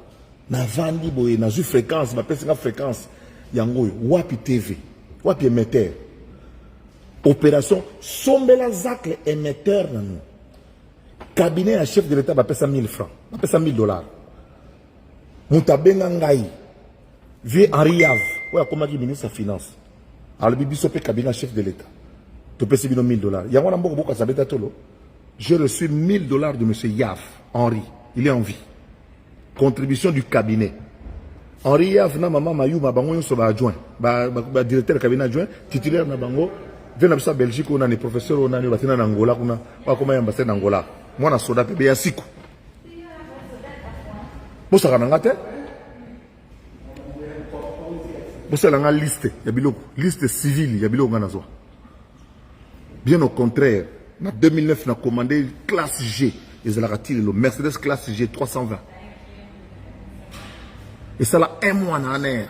Na vandi boye, na ju fréquence, ma pèse fréquence. Yango, wapi TV, wapi émetteur. Opération, sombela zacle émetteur na nous. Cabinet à chef de l'État, ma pèse 1000 francs, ma pèse $1000. Moutabenga ngai. Vie Henri Yav. Ouais, comme dit ministre des Finances. Alors, le bibi sopé cabinet chef de l'État. Tu peux $1000. J'ai reçu $1000 de M. Yav, Henri. Il est en vie. Contribution du cabinet. Henri Yav, na maman Mayou, ma bango, yon adjoint. Directeur du cabinet adjoint, titulaire na bango. Vient à Belgique, on a des professeurs, on a des bâtiments en Angola, on a comment ambassadeur en Angola. Moi, na soda, bébé, yasiku. Bon, ça va vous avez une liste, liste civile, il y a bien au contraire, en 2009, on a commandé classe G, ils ont le Mercedes classe G 320. Et ça là, un mois en air.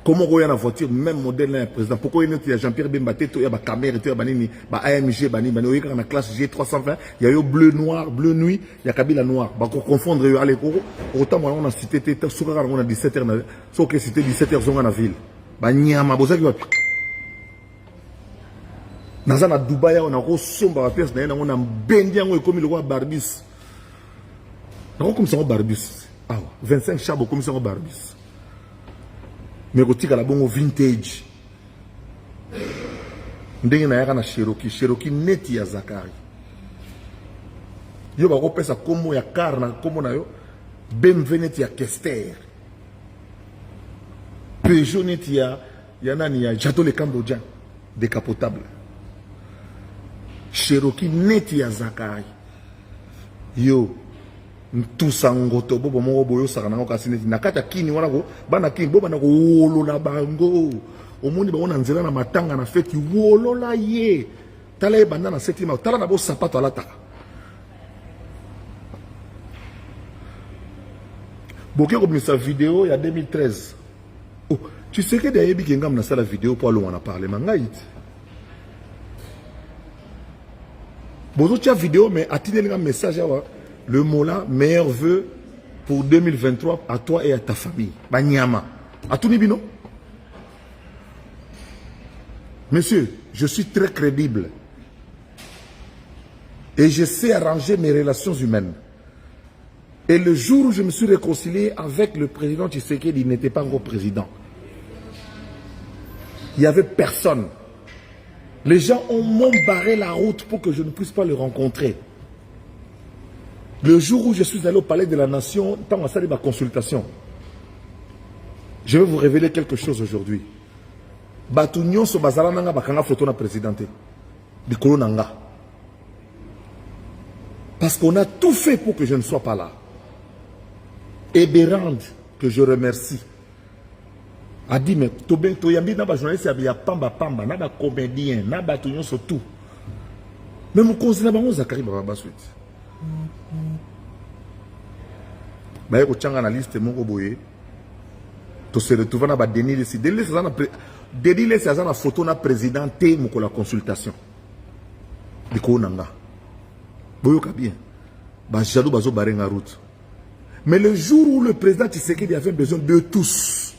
Comment il y a une voiture, même modèle là, président. Pourquoi il y a Jean-Pierre Bembaté, il y a une caméra, il y a une AMG, il y a une classe G320, il y a eu bleu noir, bleu nuit, il y a Kabila noir. Bah, pour confondre, allez, autant on a cité, on a 17h, sauf que c'était 17h dans la ville. Bah, Nyama, vous savez quoi? Dans à Dubaï, on a ressemblé à la pièce, on a bendia, on a commis le roi Barbus. On a comme ça, on Barbus. Ah, 25 charbons comme ça, on Barbus. Mais quand tu as la bonne vintage, ndenge na yaka na Cherokee neti ya Zakari. Yo ba kopesa komo ya car na komo na yo, BMW neti ya Kester. Peugeot neti ya nani ya Jato le Cambodgien décapotable. Cherokee neti ya Zakari. Yo ntusa ngoto bobo moko boyo saka nango kasi neti nakata kini wana ko bana kini boba na ko wolola bango omoni ba ona nzela na matanga na feti wolola ye tala e banda na seti ma tala na bo sapato alata boke ko misa vidéo ya 2013 oh tu sais que d'ailleurs bi ngam na sala vidéo pour aller on a parlé mangaït bozo tia vidéo mais atine un message awa. Le mot là, meilleur vœu pour 2023 à toi et à ta famille. Banyama. À tout nibino. Monsieur, je suis très crédible. Et je sais arranger mes relations humaines. Et le jour où je me suis réconcilié avec le président Tshisekedi, il n'était pas encore président. Il n'y avait personne. Les gens m'ont barré la route pour que je ne puisse pas le rencontrer. Le jour où je suis allé au palais de la nation, tant à salle de ma consultation, je vais vous révéler quelque chose aujourd'hui. Batunion so bazala nanga bakanga photo na présidenté. Bikolo nanga. Parce qu'on a tout fait pour que je ne sois pas là. Et Bérande, que je remercie, a dit, mais Toyambi n'a pas journaliste, il y a pamba, n'a pas comédien, n'a pas tout, tout. Mais mon conseil n'a pas Zakari Baba suite. Mais au tchanga na liste mon boye to se retrouve na ba Denis si Denis c'est na photo na présidenté moko la consultation biko nanga boyoka bien ba jalou bazo barenga route. Mais le jour où le président Tshisekedi avait besoin de tous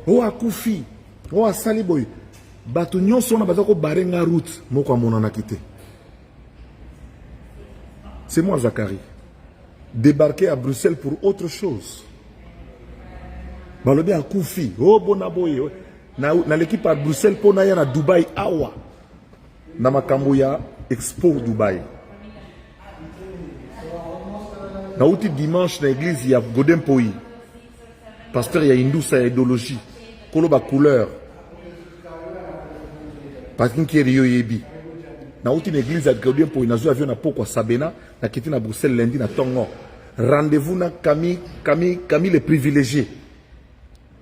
o akufi o asali boy bato nyonso na bazo ko barenga route moko amona na kité. C'est moi Zakari. Débarquer à Bruxelles pour autre chose. Balobi à Koufi, oh bonaboye, na l'équipe à Bruxelles pour na à Dubaï awa, na makambuya Expo Dubaï. Na outi dimanche na église il y a Godem Poi, pasteur il y a hindou sa idéologie, koloba couleur, parce qu'il y a yebi. Na outi na église à Godem Poi na zo avion na poko Sabena, na kiti na Bruxelles lundi na Tongo. Rendez-vous na Camille les privilégiés.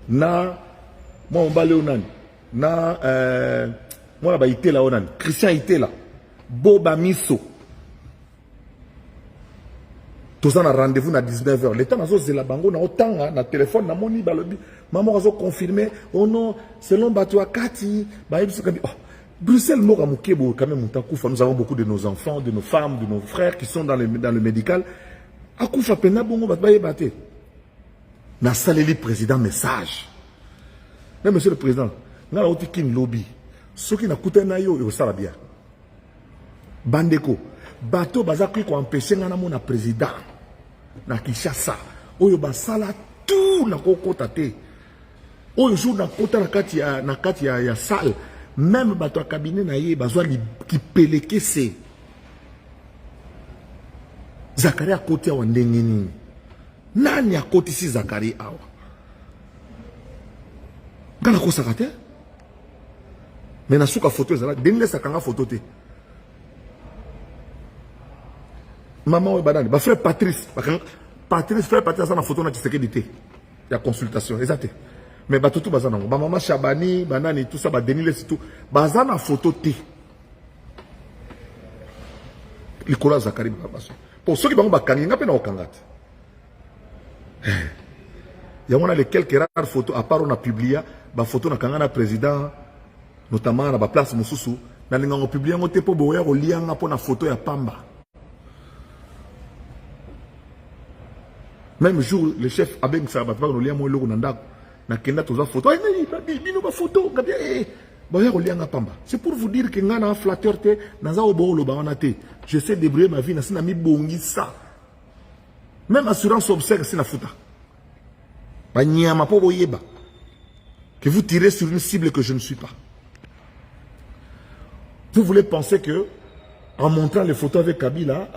Na moi on va Léonan. Na moi là-bas ité là onan. Christian ité là. Boba Miso. Tout ça na rendez-vous na 19h. Le temps na zo zela bango na otanga na téléphone na moni balobi. Maman a confirmé. Oh non, selon Batua Kati, ba yebso kabi. Oh, Bruxelles mora mukebo quand même mutakufa. Nous avons beaucoup de nos enfants, de nos femmes, de nos frères qui sont dans le médical. Akufa pena bongo batbaye bate. Na saleli président message. Mais monsieur le président, na la oti kin lobby. Ce qui na kuta na yo sala bien. Bandeko, bato bazaki ko empêcher ngana mona président. Na Kinshasa, oyo basala tout na kokota te. Oyo jour na kota na kati ya salle, même bato a cabinet na ye bazwa ki peleke se. Zakari à côté wa ndengeni. Nani à côté si Zakari awa. Kana ko sakate. Mais na suka photo ezala denge sakanga photo te. Maman we banani ba frère Patrice, frère Patrice na photo na Tshisekedi te. Ya consultation, exacte. Mais ba tout bazana ba maman Chabani, banani tout ça ba Denis tout. Bazana photo te. Likola Zakari Babaso. Pour ceux qui vont bakangi nga pena okangate. Il y a les quelques rares photos, à part on a publié, des photos de la président, notamment à la place Moussoussou, on a publié un peu pour lien pour la photo de Pamba. Même jour, le chef Abeng Sabat, on a lien mon logo Nanda, na kenda tous photo. C'est pour vous dire que nous avons un flatteur, j'essaie de débrouiller ma vie, ça. Même assurance obsèque, c'est la fouta. Que vous tirez sur une cible que je ne suis pas. Vous voulez penser que, en montrant les photos avec Kabila,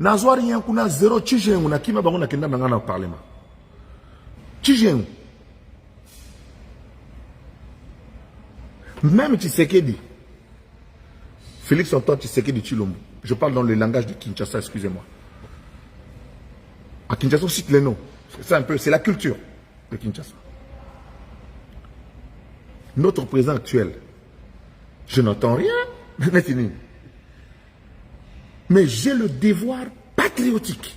Nazwa rien qu'on a zéro tchigé, on a qui m'a banné dans le parlement. Tchigé. Même Tshisekedi, Félix Antoine Tshisekedi Tshilombo, je parle dans le langage de Kinshasa, excusez-moi. À Kinshasa, on cite les noms. C'est un peu, c'est la culture de Kinshasa. Notre président actuel, je n'entends rien, mais j'ai le devoir patriotique,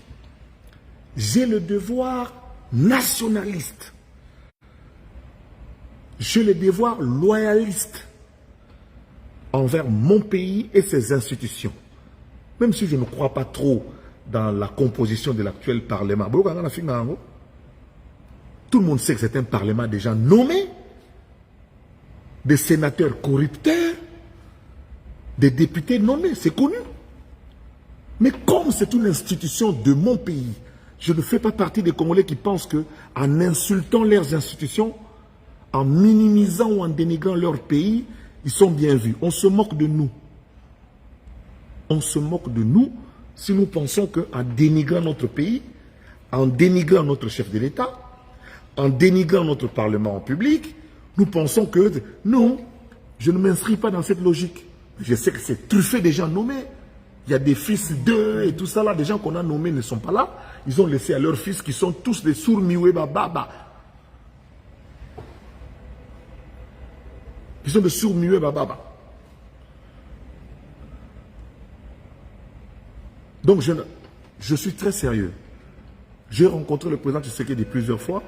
j'ai le devoir nationaliste, j'ai le devoir loyaliste envers mon pays et ses institutions. Même si je ne crois pas trop dans la composition de l'actuel Parlement. Tout le monde sait que c'est un Parlement déjà nommé, des sénateurs corrupteurs, des députés nommés, c'est connu. Mais comme c'est une institution de mon pays, je ne fais pas partie des Congolais qui pensent qu'en insultant leurs institutions, en minimisant ou en dénigrant leur pays, ils sont bien vus. On se moque de nous. On se moque de nous si nous pensons qu'en dénigrant notre pays, en dénigrant notre chef de l'État, en dénigrant notre Parlement en public, nous pensons que non, je ne m'inscris pas dans cette logique. Je sais que c'est truffé des gens nommés. Il y a des fils d'eux et tout ça là, des gens qu'on a nommés ne sont pas là. Ils ont laissé à leurs fils qui sont tous des sourds miweba baba. Ils sont des sourds miweba baba. Donc je suis très sérieux. J'ai rencontré le président Tshisekedi plusieurs fois.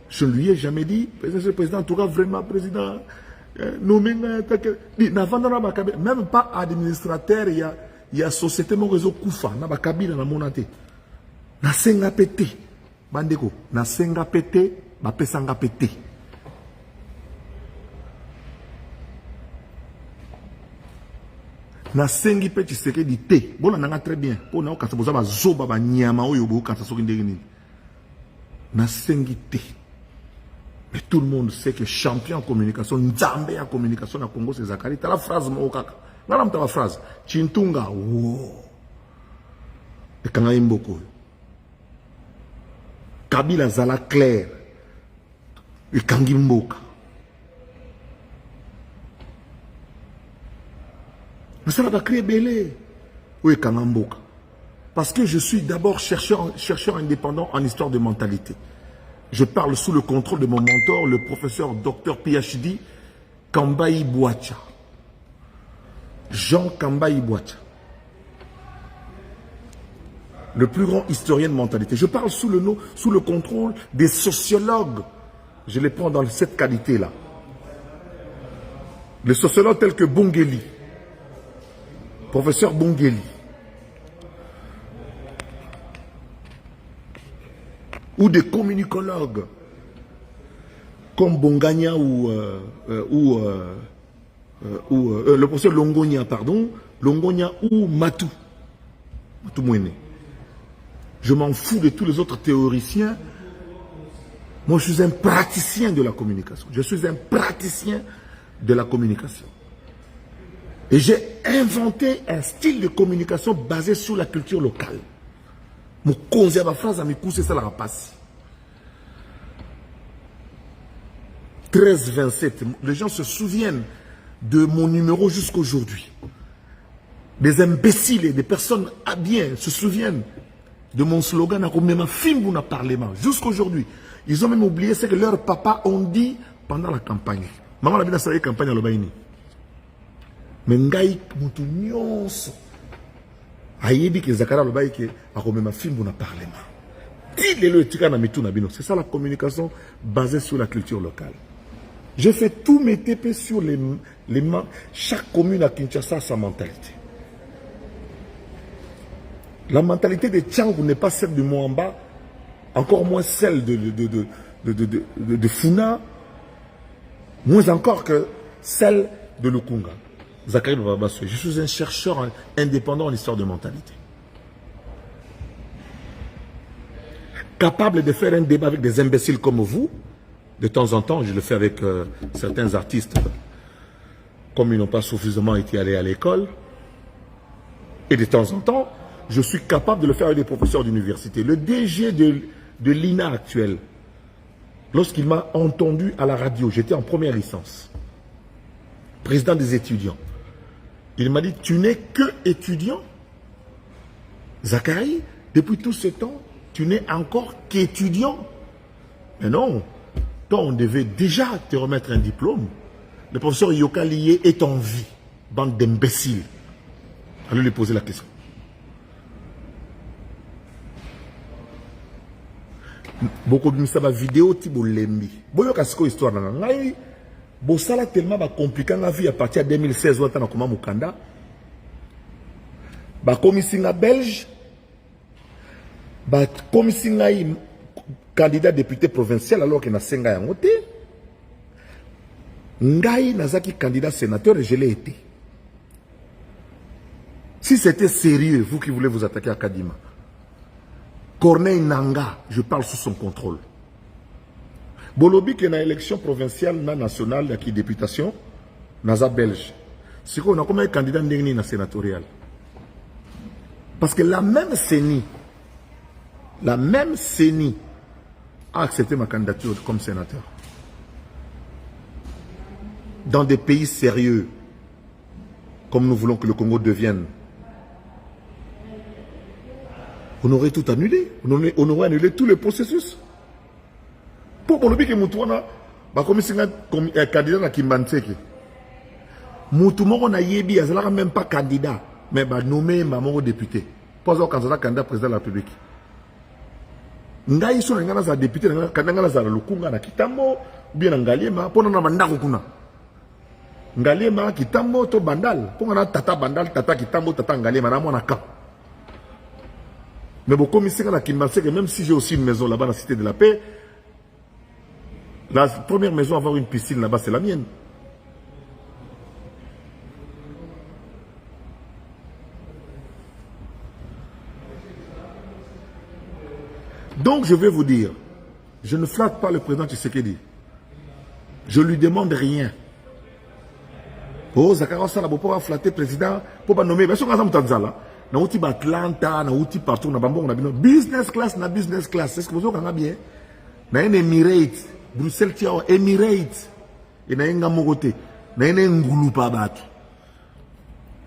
Je ne lui ai jamais dit, président, en tout cas vraiment président, nommé, même pas administrateur, il y a société, mon réseau Koufa, na bakabila na monate. Na senga pété, bandeko, na senga pété, ba pesanga pété. Na sengi pété Tshisekedi té. Bon, on a très bien. On a quand ça va zoba ba nyama oyo bo quand ça soki ndengeni. Na sengi té. Mais tout le monde sait que champion en communication, Nzambe en communication à Congo, c'est Zakari. Tu as la phrase, Mokaka. Tu as la phrase. Chintunga, wow. Et quand il y a beaucoup. Kabila Zala clair. Et Kangimboka. Mais ça va créer belé. Oui, Kangamboka. Parce que je suis d'abord chercheur indépendant en histoire de mentalité. Je parle sous le contrôle de mon mentor, le professeur Dr PhD Kambayi Bouacha. Jean Kambayi Bouacha. Le plus grand historien de mentalité. Je parle sous le contrôle des sociologues. Je les prends dans cette qualité-là. Les sociologues tels que Bongeli. Professeur Bongeli. Ou des communicologues comme Bongania ou le professeur Longonia, pardon, Longonia ou Matou Mouene. Je m'en fous de tous les autres théoriciens. Moi, je suis un praticien de la communication. Je suis un praticien de la communication. Et j'ai inventé un style de communication basé sur la culture locale. Mon conseil à ma phrase, à mes coups, c'est ça la rapace. 13-27. Les gens se souviennent de mon numéro jusqu'aujourd'hui. Des imbéciles et des personnes à bien se souviennent de mon slogan jusqu'aujourd'hui. Ils ont même oublié ce que leurs papas ont dit pendant la campagne. Maman a bien fait la campagne à l'Obaïni. Mais ngai mutu nyonso ayebi ke zakara lobai ke akomema fimbu na parlement C'est ça la communication basée sur la culture locale. Je fais tous mes TP sur chaque commune à Kinshasa a sa mentalité. La mentalité de Tchangou n'est pas celle de Moamba, encore moins celle de Funa, moins encore que celle de Lukunga. Zachary Bababassoué. Je suis un chercheur indépendant en histoire de mentalité. Capable de faire un débat avec des imbéciles comme vous. De temps en temps, je le fais avec certains artistes, comme ils n'ont pas suffisamment été allés à l'école. Et de temps en temps, je suis capable de le faire avec des professeurs d'université. Le DG de l'INA actuel, lorsqu'il m'a entendu à la radio, j'étais en première licence, président des étudiants. Il m'a dit, tu n'es que étudiant. Zachary, depuis tout ce temps, tu n'es encore qu'étudiant. Mais non, toi, on devait déjà te remettre un diplôme. Le professeur Yoka Lié est en vie, bande d'imbéciles. Allez lui poser la question. Beaucoup de ça va vidéo type lembi. Boyo kasiko histoire na ngai. Bosala tellement ba compliqué la vie à partir de 2016 wata na koma mukanda. Ba komisinga belge. Ba komisinga candidat député provincial alors que na senga yango te. Ngai nazaki candidat sénateur et je l'ai été. Si c'était sérieux, vous qui voulez vous attaquer à Kadima, Corneille Nanga, je parle sous son contrôle. Bolobi qui est dans l'élection provinciale, nationale, qui députation, naza belge. C'est qu'on a combien de candidats dans la sénatoriale? Parce que la même CENI a accepté ma candidature comme sénateur. Dans des pays sérieux, comme nous voulons que le Congo devienne, on aurait tout annulé. On aurait annulé tout le processus. Pour le que Moutouana, comme si un candidat à Kimbanseki. Moutouana, on a yebi, il n'y même pas candidat, mais nommé maman député. Pas au candidat président de la République. Ngai sont les députés, candidat à Lukunga, na Kitambo, bien en Galiema, pour nous mandako kuna. Ngaliema, Kitambo, to bandal. Pour nous tata bandal, tata Kitambo, tata Ngaliema, na mon camp. Mais bon, comme ici, même si j'ai aussi une maison là-bas dans la Cité de la Paix, la première maison à avoir une piscine là-bas, c'est la mienne. Donc, je vais vous dire, je ne flatte pas le président Tshisekedi. Je lui demande rien. Oh, Zakaria Sala, pour flatter le président, pour pas nommer, bien sûr, quand Tanzala. Na outil Atlanta, na outil partout, na bambon, na business class, na business class. Est-ce que vous avez bien? Na un Emirates, Bruxelles tiao Emirates, et na un Mogote, na un Ngulupa bat.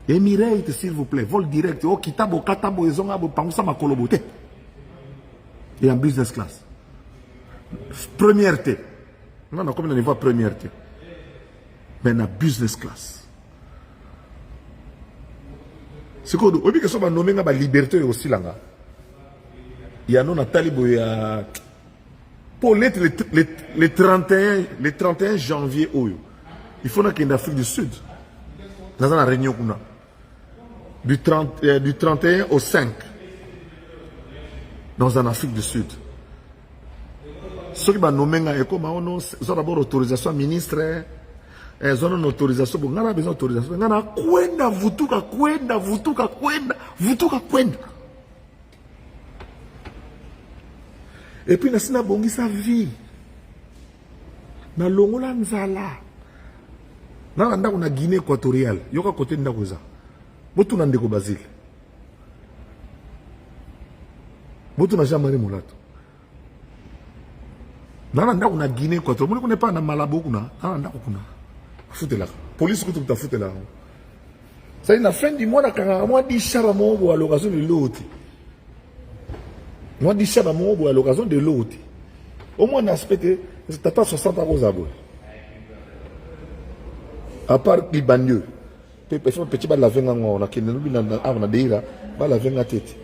Emirates, s'il vous plaît, vol direct. Oh, kitabo, katabo, ils ont abo, pangusa ma kolobote. Et en business class. Première T. Non, non, comme on a niveau première T. Mais na business class. C'est quoi? Au lieu que ça va nommer la liberté aussi là. Il y a non talibo pour l'être le 31 janvier il faut qu'il y ait en Afrique du Sud. Dans la réunion du 31 au 5 dans en Afrique du Sud. Ceux qui vont nommer ils ont d'abord autorisation ministre. Ils ont une autorisation. On a besoin d'autorisation. On a kwenda vutuka. Et puis, on a bongi sa vie. Na longola nzala. Na on a Guinée équatoriale. Yoka côté de Nagoza. Botu na ndeko Basile. Botu na Jean-Marie Moulato. Na on a Guinée équatoriale. On n'est pas na Malabo kuna. Na kuna. Foutez là. Police que tu foutez là. C'est la fin du mois, moi, dit Chabamo à l'occasion de l'autre. Moi, dit Chabamo à l'occasion de l'autre. Au moins, aspect, c'est pas 60 ans aux abos. À part les bagneux. Petit bas de la veine, on a qu'il y a des la tête.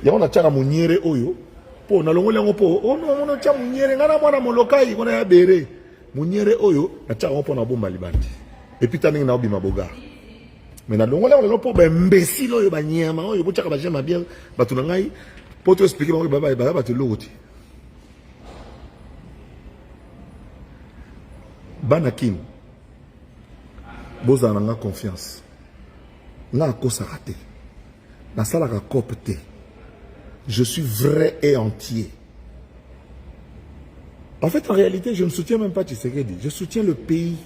Il y a un atchara mouniere oyo. po na longo lengo po oh non on tia munyere ngana mwana molokai kona ya bere munyere oyo na tia on po na bomba libandi et puis taninga na obima boga mais na longo lengo po ba imbécile oyo ba nyama oyo bo tia ba jema bien batu na ngai po to expliquer ba te loti banakin boza na nga confiance na kosa raté na sala ka copte. Je suis vrai et entier. En fait, en réalité, je ne soutiens même pas Tshisekedi. Je soutiens le pays.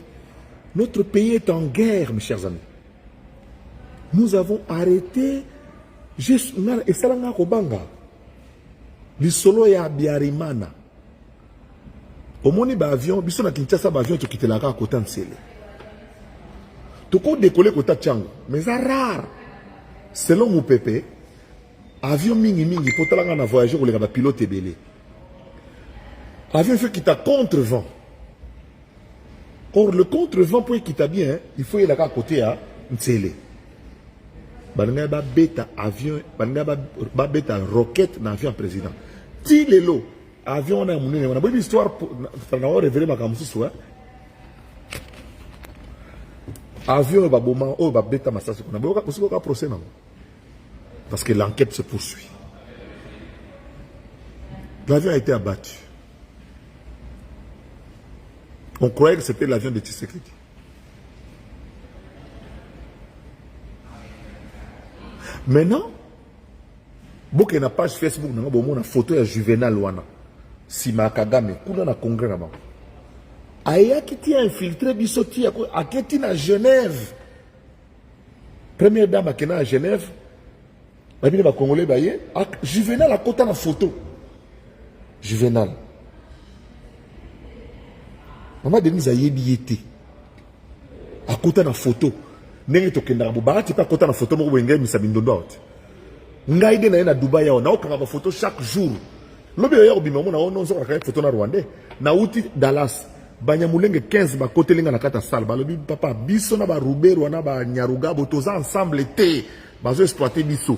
Notre pays est en guerre, mes chers amis. Nous avons arrêté. Et ça, là, Kobanga. L'isolo ya Biarimana. Au moni ba avion, biso na Kinshasa ba avion to quitter la gare côté Nsele. To ko décoller côté Tchango. Mais c'est rare. Selon mon pépé, avion mingi mingi pour talanga na voyager ou les gars pilote belé. Avion fait quitter contre vent. Or le contre vent pour quitter bien, il faut y aller à côté à Nsele. Bananga ba beta avion, bananga ba beta roquette na avion président. Ti lelo avion na munene, on a bonne histoire pour na o révéler ma kamusu avion ba boma o ba beta masasi kuna boka ka procès na. Parce que l'enquête se poursuit. L'avion a été abattu. On croyait que c'était l'avion de Tshisekedi. Maintenant, beaucoup na page Facebook, on a une photo de Juvenal Wana. Sima Kagame, kuna na congrès là-bas. Aya qui t'a infiltré bisoti à qui na Genève. Première dame à Genève. Les Congolais, Juvenal a côté la photo. Juvenal. Maman Denise a yébiété. À côté la photo. N'est-ce pas à côté la photo, mais vous avez mis ça dans le Ngaïde na Dubaï, on a aucune photo chaque jour. L'objet est que on a une photo na Rwandais. Na outi Dallas. Banyamulenge 15 ba côté linga na kata salle. Ba lobi papa biso na ba Rubero na ba Nyaruga botoza ensemble te. Bazo exploiter biso.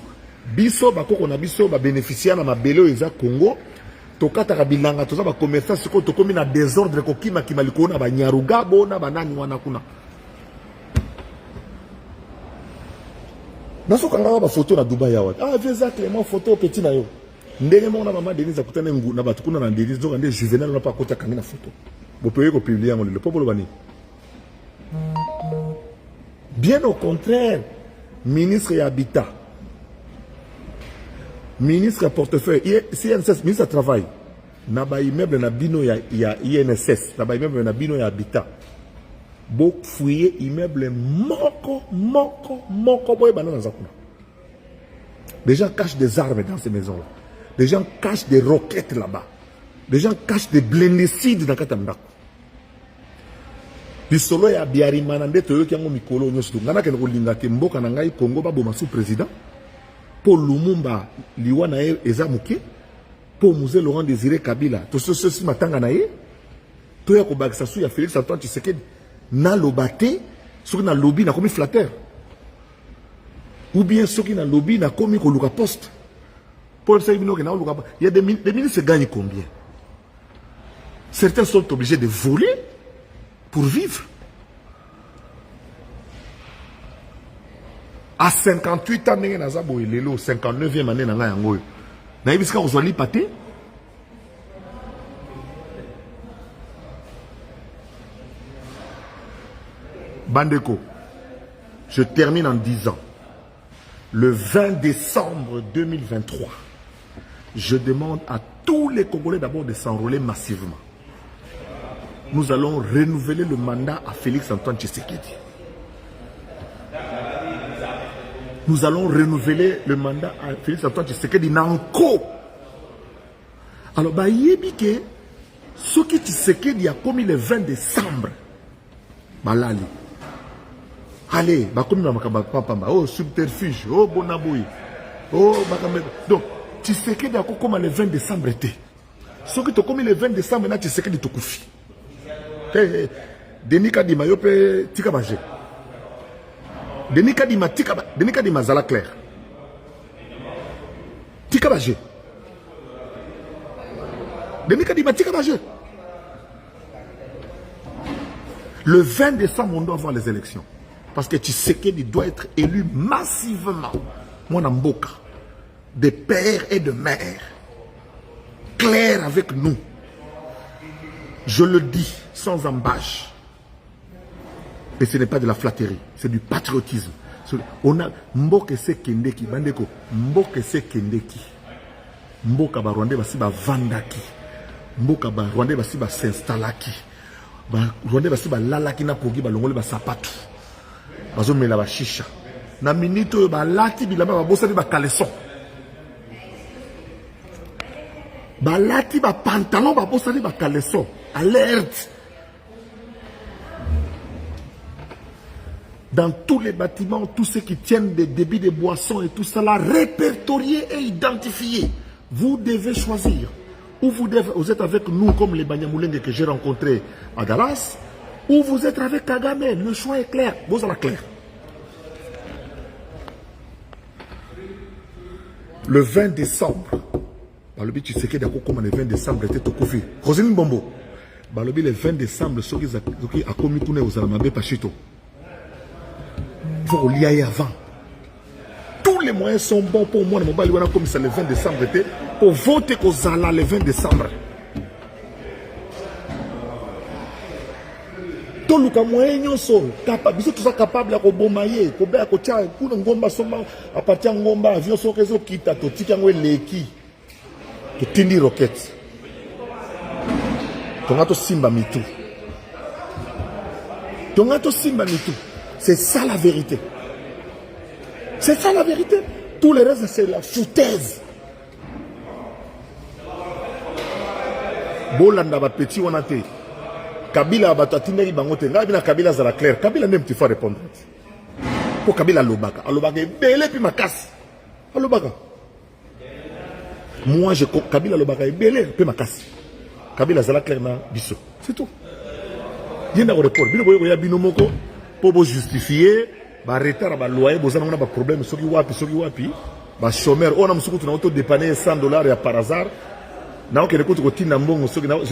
Biso bakoko na biso ba bénéficier na mabelo eza Congo tokata bilanga toza ba commerçant siko tokomi na désordre ko kima kimaliko na ba Nyarugabo na banani wana kuna naso kanga ba photo na Dubai ya wata visa Clément photo petit na yo ndenge mona mama Denise akutana ngu na batu kuna na Denise zo ngande Juvenal na pa kota kanga na photo bo peye ko publier ngo le popolo bani bien au contraire ministre et habitat ministre portefeuille, CNSS, ministre du Travail, n'a pas immeuble na bino ya INSS, n'a pas immeuble na bino ya habitat. Beaucoup fouiller immeuble moko boy banana zakuna. Les gens cachent des armes dans ces maisons-là. Les gens cachent des roquettes là-bas. Les gens cachent des blindicides dans Katamdako. Bisolo ya Biarimana nde toyo kiango mikolo nyosto. Ngana ken kolingate mboka na ngai Congo ba boma sous président. Pour Lumumba, Liwana Ezamuke, pour Musée Laurent Désiré Kabila, tout ceci matanga nae, tout ya kobakisa sou ya Félix Antoine Tshisekedi, na lobate, ceux qui na lobby na komi flatteur, ou bien ceux qui na lobby na komi koluka poste. Pour ça, il y a des ministres qui gagnent combien? Certains sont obligés de voler pour vivre. À 58 ans, il y a 59e année, il y a pâté. Bandeko, je termine en disant, le 20 décembre 2023, je demande à tous les Congolais d'abord de s'enrôler massivement. Nous allons renouveler le mandat à Félix Antoine Tshisekedi. Nous allons renouveler le mandat à Félix Antoine Tshisekedi Nanko. Alors, bah, yébike, ce qui Tshisekedi a commis le 20 décembre, malali. Allez, bah, comme oh, subterfuge, oh, bonaboui, oh, bakamé. Donc, Tshisekedi a commis le 20 décembre été. Ce qui a commis le 20 décembre, là, Tshisekedi a koufi. Denis Kadima, yope, tika baje. Denis Kadima Zala Claire. Tika baje. Denis Kadimatika majeur. Le 20 décembre, on doit avoir les élections. Parce que Tshisekedi doit être élu massivement. Mon Mboka, des pères et de mères, clairs avec nous. Je le dis sans embâche. Et ce n'est pas de la flatterie, c'est du patriotisme. On a Mboka se Kendeki, Bandeko, Mboka se Kendeki. Mboka ba Rwanda basi ba vandaki. Mboka ba Rwanda basi ba s'installaki. Ba Rwanda basi ba lalaki na pogi ba longole ba sapatu. Bazo mela ba shisha. Na minute ba lati bilamba ba bosali ba caleçon. Ba lati ba pantalon ba bosali ba caleçon. Alerte. Dans tous les bâtiments, tous ceux qui tiennent des débits de boissons et tout cela, répertoriés et identifiés. Vous devez choisir. Ou vous êtes avec nous comme les Banyamulenge que j'ai rencontrés à Dallas, ou vous êtes avec Kagame. Le choix est clair. Vous allez clair. Le 20 décembre, Balobi Tshisekedi a comme le 20 décembre était au Kofi. Rosine Bombo. Balobi le 20 décembre, ceux qui a commis tout aux Alamabé Pachito. Il faut l'y aller avant. Tous les moyens sont bons pour moi. Comme c'est le 20 décembre, pour voter aux Ala le 20 décembre. Tous les moyens sont capables. Ils sont capables de bombarder. À partir de Ngomba, avion sur réseau qui t'a tout tika ngwe leki. To tindi rocket. Tongato simba mitu. Tongato simba mitu. C'est ça la vérité. C'est ça la vérité. Tout le reste, c'est la foutaise. Bolanda ba petit wanate. Kabila batatine bangote. Ngabina Kabila za la claire. Kabila même tu faut répondre. Pour Kabila lobaka. Alobaka belé puis ma casse. Alobaka. Moi je Kabila lobaka belé puis ma casse. Kabila za la claire na biso. C'est tout. Yenda au report. Bino boyo ya binomoko. Pour vous justifier, bah retard, bah loyer, vous avez un problème, ceux qui wapi, bah chômeur, on a un soukou, on a auto dépanné $100 par hasard. N'a que les coûts de Tinambongo, ceux qui n'ont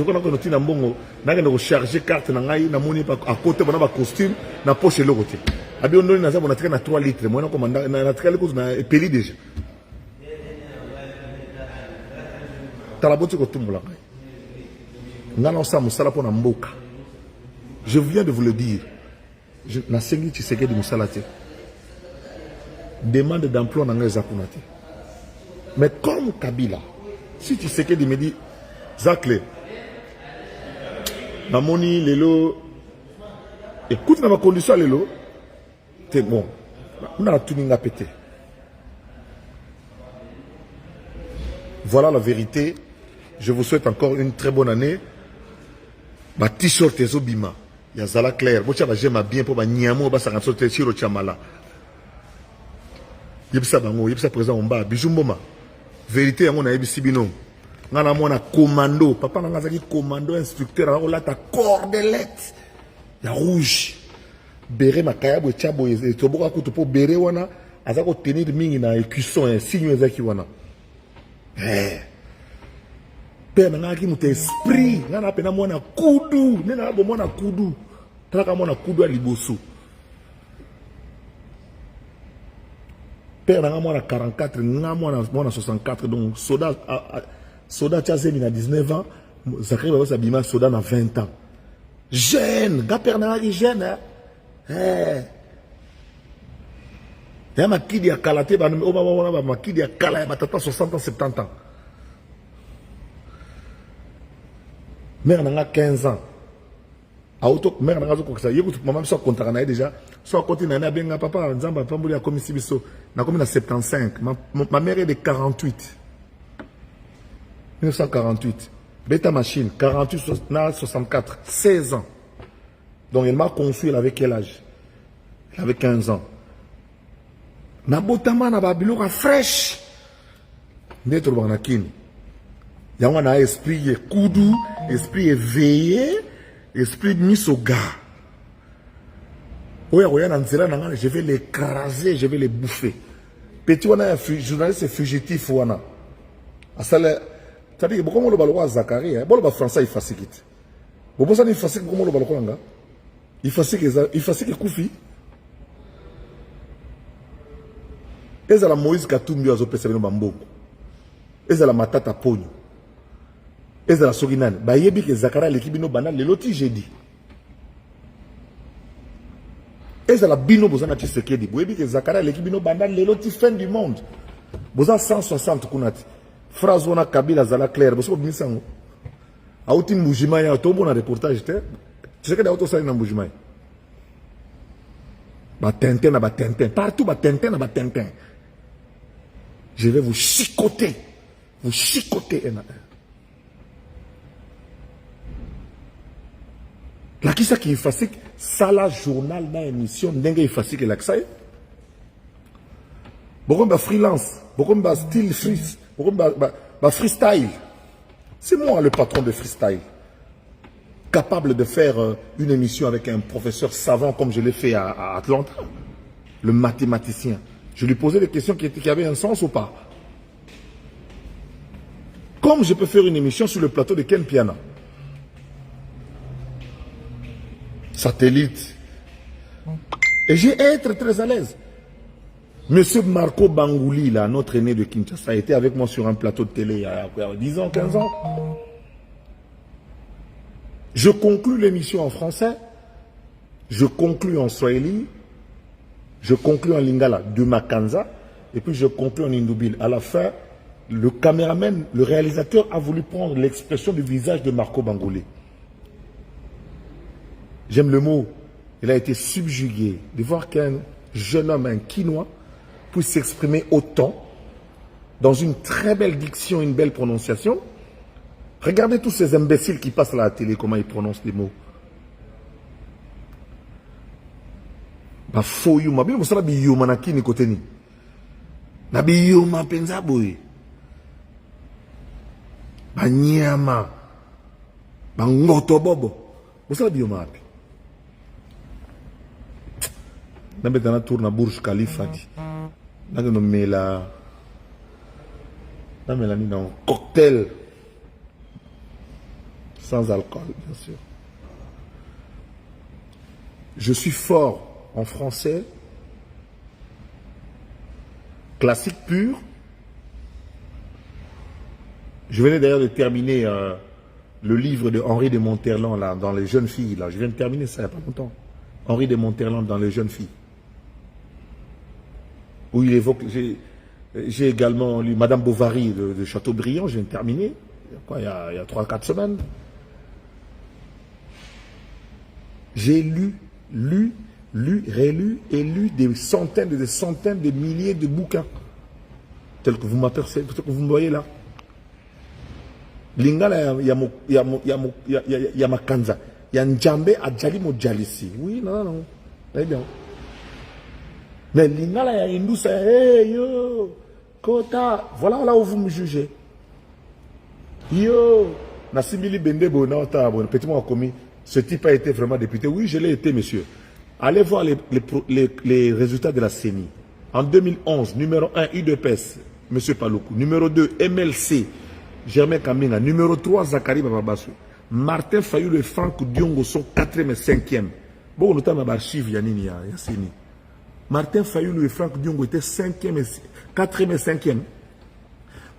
Tinambongo, n'a que charger carte, n'a na monnaie à côté, on a un costume, n'a poche le côté. Abi on donne on a traîné à 3 litres, moi on commande, n'a traîné le na peli déjà. T'as la beauté que tout le monde n'a pas ça, moussala pour Namboka. Je viens de vous le dire. Je n'ai pas de Moussalate. Demande d'emploi dans les Zakunate. Mais comme Kabila, si tu sais que me dit, Zakle, Namoni, Lelo, écoute dans ma condition, Lelo, c'est bon. On a tout à péter. Voilà la vérité. Je vous souhaite encore une très bonne année. Ma t-shirt est Zobima. Il y a Zala Claire. J'aime bien pour ma niamo, ça va sortir sur le chamala. Yebsa bango, yebsa présent en bas. Bijou Mboma. Vérité, on a yebsi bino. On a mon commando. Papa n'a pas dit commando, instructeur. On a ta cordelette. Il y a rouge. Béré ma kayabo et tchabo. Et toboka kutu pour béré wana. Azako tenir mingi na cuisson. Signe ezaki wana. Père n'a qui monte esprit. N'a pas mon kudu. N'a pas mon kudu. Traka mon kudu à liboso. Père n'a pas 44. N'a pas 64. Donc soda tchazemi na 19 ans. Zakri va s'abîmer soda na 20 ans. Jeune. Gars père n'a pas jeune. Il y a ma kidi à Kalate. Ma kidi à Kalate. Ma tata 60 ans, 70 ans. Mère n'a 15 ans. Auto mère n'a pas quoi que ça. Yécoute maman soit content na déjà. Soit côté na benga papa nzamba pambuli a commis sibiso. Na commis na 75. Ma mère est de 48. 1948. Beta machine 48 na 64. 16 ans. Donc elle m'a conçu, elle avait quel âge? Elle avait 15 ans. Na botama na babilora fraîche. D'être banakini. Il y a un esprit koudou, esprit éveillé, esprit mis au gars. Je vais l'écraser, je vais les bouffer. Petit, on a un journaliste fugitif. C'est-à-dire, comment le balois Zachary, bon, le français, il facilite. Bon, ça, il facilite comment le balois, il facilite Koufi. Et ça, la Moïse Katumbi, a zopé, c'est le bambou. Et ça, la matata pogno. Et ça, la sorinane. Bah, yebi que Zachary, l'équipe, no banal, le loti, j'ai dit. Et ça, la bino, bozana, tu sais qu'il dit. Yebi que Zachary, l'équipe, no banal, le loti, fin du monde. Bozana 160 kunati. Phrase wana Kabila zala claire. Boso bimisango. Aouti Moujimaya, tout le monde a reportage. Tu sais que d'auto ça, il y a Moujimaya. Bah Tintin, bah Tintin. Partout, bah Tintin, bah Tintin. Je vais vous chicoter. Vous chicoter. La qui ça qui est facile, ça la journal dans l'émission, n'engue est facile que l'accès. Beaucoup de freelance, beaucoup de style freeze, beaucoup de freestyle. C'est moi le patron de freestyle. Capable de faire une émission avec un professeur savant comme je l'ai fait à Atlanta. Le mathématicien. Je lui posais des questions qui avaient un sens ou pas. Comme je peux faire une émission sur le plateau de Ken Piana. Satellite. Et j'ai être très à l'aise. Monsieur Marco Bangouli, là, notre aîné de Kinshasa, a été avec moi sur un plateau de télé il y a 10 ans, 15 ans. Je conclus l'émission en français, je conclus en Swahili, je conclus en Lingala de Makanza, et puis je conclus en Indoubil. À la fin, le caméraman, le réalisateur a voulu prendre l'expression du visage de Marco Bangouli. J'aime le mot. Il a été subjugué de voir qu'un jeune homme, un Quinois, puisse s'exprimer autant, dans une très belle diction, une belle prononciation. Regardez tous ces imbéciles qui passent à la télé, comment ils prononcent les mots. Ba foyuma, bien vous savez biyuma na kini côté ni. Na biyuma penza boy. Ba nyama. Ba ngoto bobo. Vous savez biyuma api. Na betana tour na Burj Khalifa di. Na no mela. Na mela ni na cocktail. Sans alcool, bien sûr. Je suis fort en français, classique pur. Je venais d'ailleurs de terminer le livre de Henri de Monterland là, dans les jeunes filles. Là. Je viens de terminer ça il n'y a pas longtemps. Henri de Monterland dans les jeunes filles. Où il évoque... J'ai également lu Madame Bovary de Chateaubriand, je viens de terminer. Il y a 3-4 semaines. J'ai lu, rélu et lu des centaines de milliers de bouquins. Tels que vous m'apercevez, tel que vous me voyez là. Lingala, il y a Makanza. Il y a Njambe Adjali Mojalisi. Oui, non. Très bien. Mais Lingala, il y a Indoussa. Hey yo, Kota. Voilà là où vous me jugez. Yo, Nassimili Bende Bonata, petit moi commis. Ce type a été vraiment député. Oui, je l'ai été, monsieur. Allez voir les résultats de la CENI. En 2011, numéro 1, UDPS, monsieur Paloukou. Numéro 2, MLC, Germain Kaminga. Numéro 3, Zakari Bababassou. Martin Fayoulou et Franck Diongo sont 4e et 5e. Bon, notamment l'archive, Yanini, Yassini. Martin Fayoulou et Franck Diongo étaient 4e et 5e.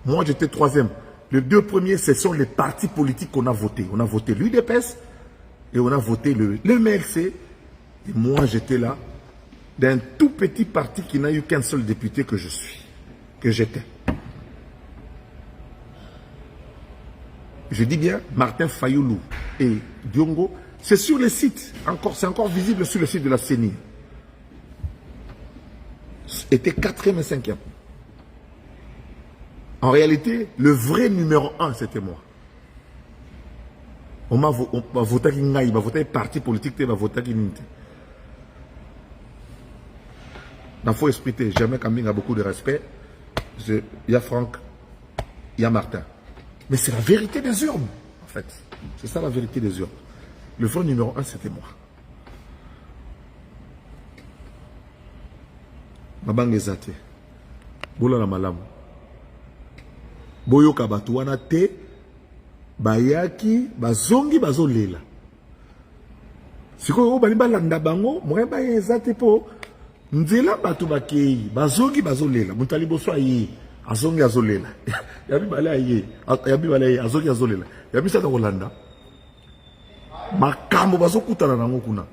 Moi, j'étais 3e. Les deux premiers, ce sont les partis politiques qu'on a votés. On a voté l'UDPS et on a voté le MLC. Et moi, j'étais là, d'un tout petit parti qui n'a eu qu'un seul député que j'étais. Je dis bien, Martin Fayoulou et Diongo, c'est sur le site, c'est encore visible sur le site de la CENI. Était 4e et 5e. En réalité, le vrai numéro 1, c'était moi. On m'a voté qui n'a pas voté parti politique, on m'a voté qui n'a pas. Il faut expliquer, jamais Kaming a beaucoup de respect. Il y a Franck, il y a Martin. Mais c'est la vérité des urnes, en fait. C'est ça la vérité des urnes. Le vrai numéro 1, c'était moi. Mabang ezate. Bola la malamu. Boyo kabatu wana te. bayaki bazongi bazolela sikoyo bali balanda bango moye bayeza te po nzela bato bakei bazongi bazolela moto ali boso aye azongi azolela yabi bale aye yabi bale aye azongi azolela yabi saka kolanda makambo bazokutana nango kuna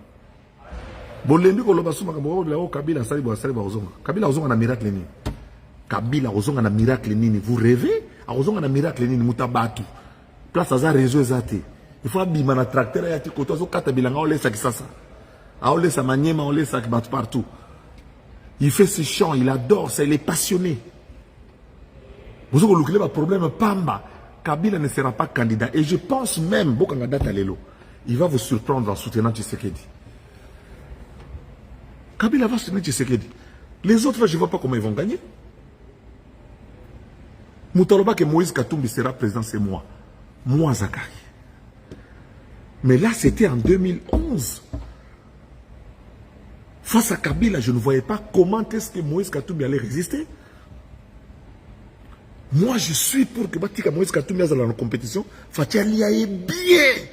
bolembi koloba suma kambo la Kabila sali bazonga Kabila ozonga na miracle nini Kabila ozonga na miracle nini vous rêvez ozonga na miracle nini mutabatu place aza réseau ezate il faut abima na tracteur ya tikoto zo kata bilanga olesa kisasa olesa manyema olesa kibat partout il fait ses chants il adore ça il est passionné vous avez le problème pamba Kabila ne sera pas candidat et je pense même bokanga data lelo il va vous surprendre en soutenant Tshisekedi. Kabila va soutenir Tshisekedi. Les autres, je ne vois pas comment ils vont gagner. Moutaloba que Moïse Katumbi sera président, c'est moi. Moi, Zakari. Mais là, c'était en 2011. Face à Kabila, je ne voyais pas comment est-ce que Moïse Katumbi allait résister. Moi, je suis pour que Batika Moïse Katumbi aille dans la compétition. Fatia Liaye bien.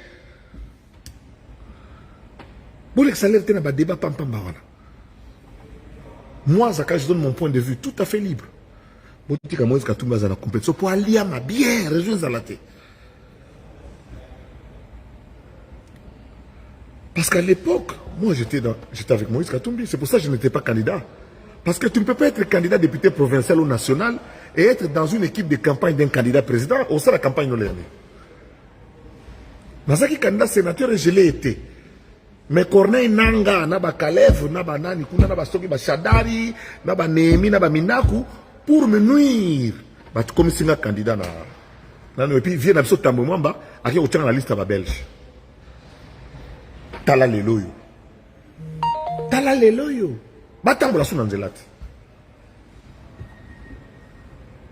Bon, ça a l'air d'être un débat pam pam bawana. Moi, Zaka, je donne mon point de vue tout à fait libre. Bon, tu dis Moïse Katumbi dans la compétition pour aller à ma bien, rejoindre la tête. Parce qu'à l'époque, moi, j'étais avec Moïse Katumbi. C'est pour ça que je n'étais pas candidat. Parce que tu ne peux pas être candidat député provincial ou national et être dans une équipe de campagne d'un candidat président. Au sein de la campagne, nous l'avons. Dans ce candidat sénateur, je l'ai été. Mais Corneille Nanga, Naba Kalev, Naba Nani, Naba Soki, Naba Shadari, Naba Nehemi, Naba Minaku, pour me nuire. Comme si un candidat et puis vient d'absolu Tambo Mwamba, à qui on tient la liste à la Belge. Tala leloyo. Tala leloyo. Batambo la suna nzelati.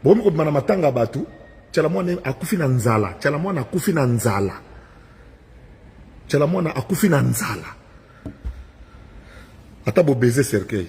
Bon, comme madame Matanga Batu, Tchalamouane akufi na nzala. Tchalamouane akufi na nzala. Tchalamouane akufi na nzala. Ata bo baiser cercueil.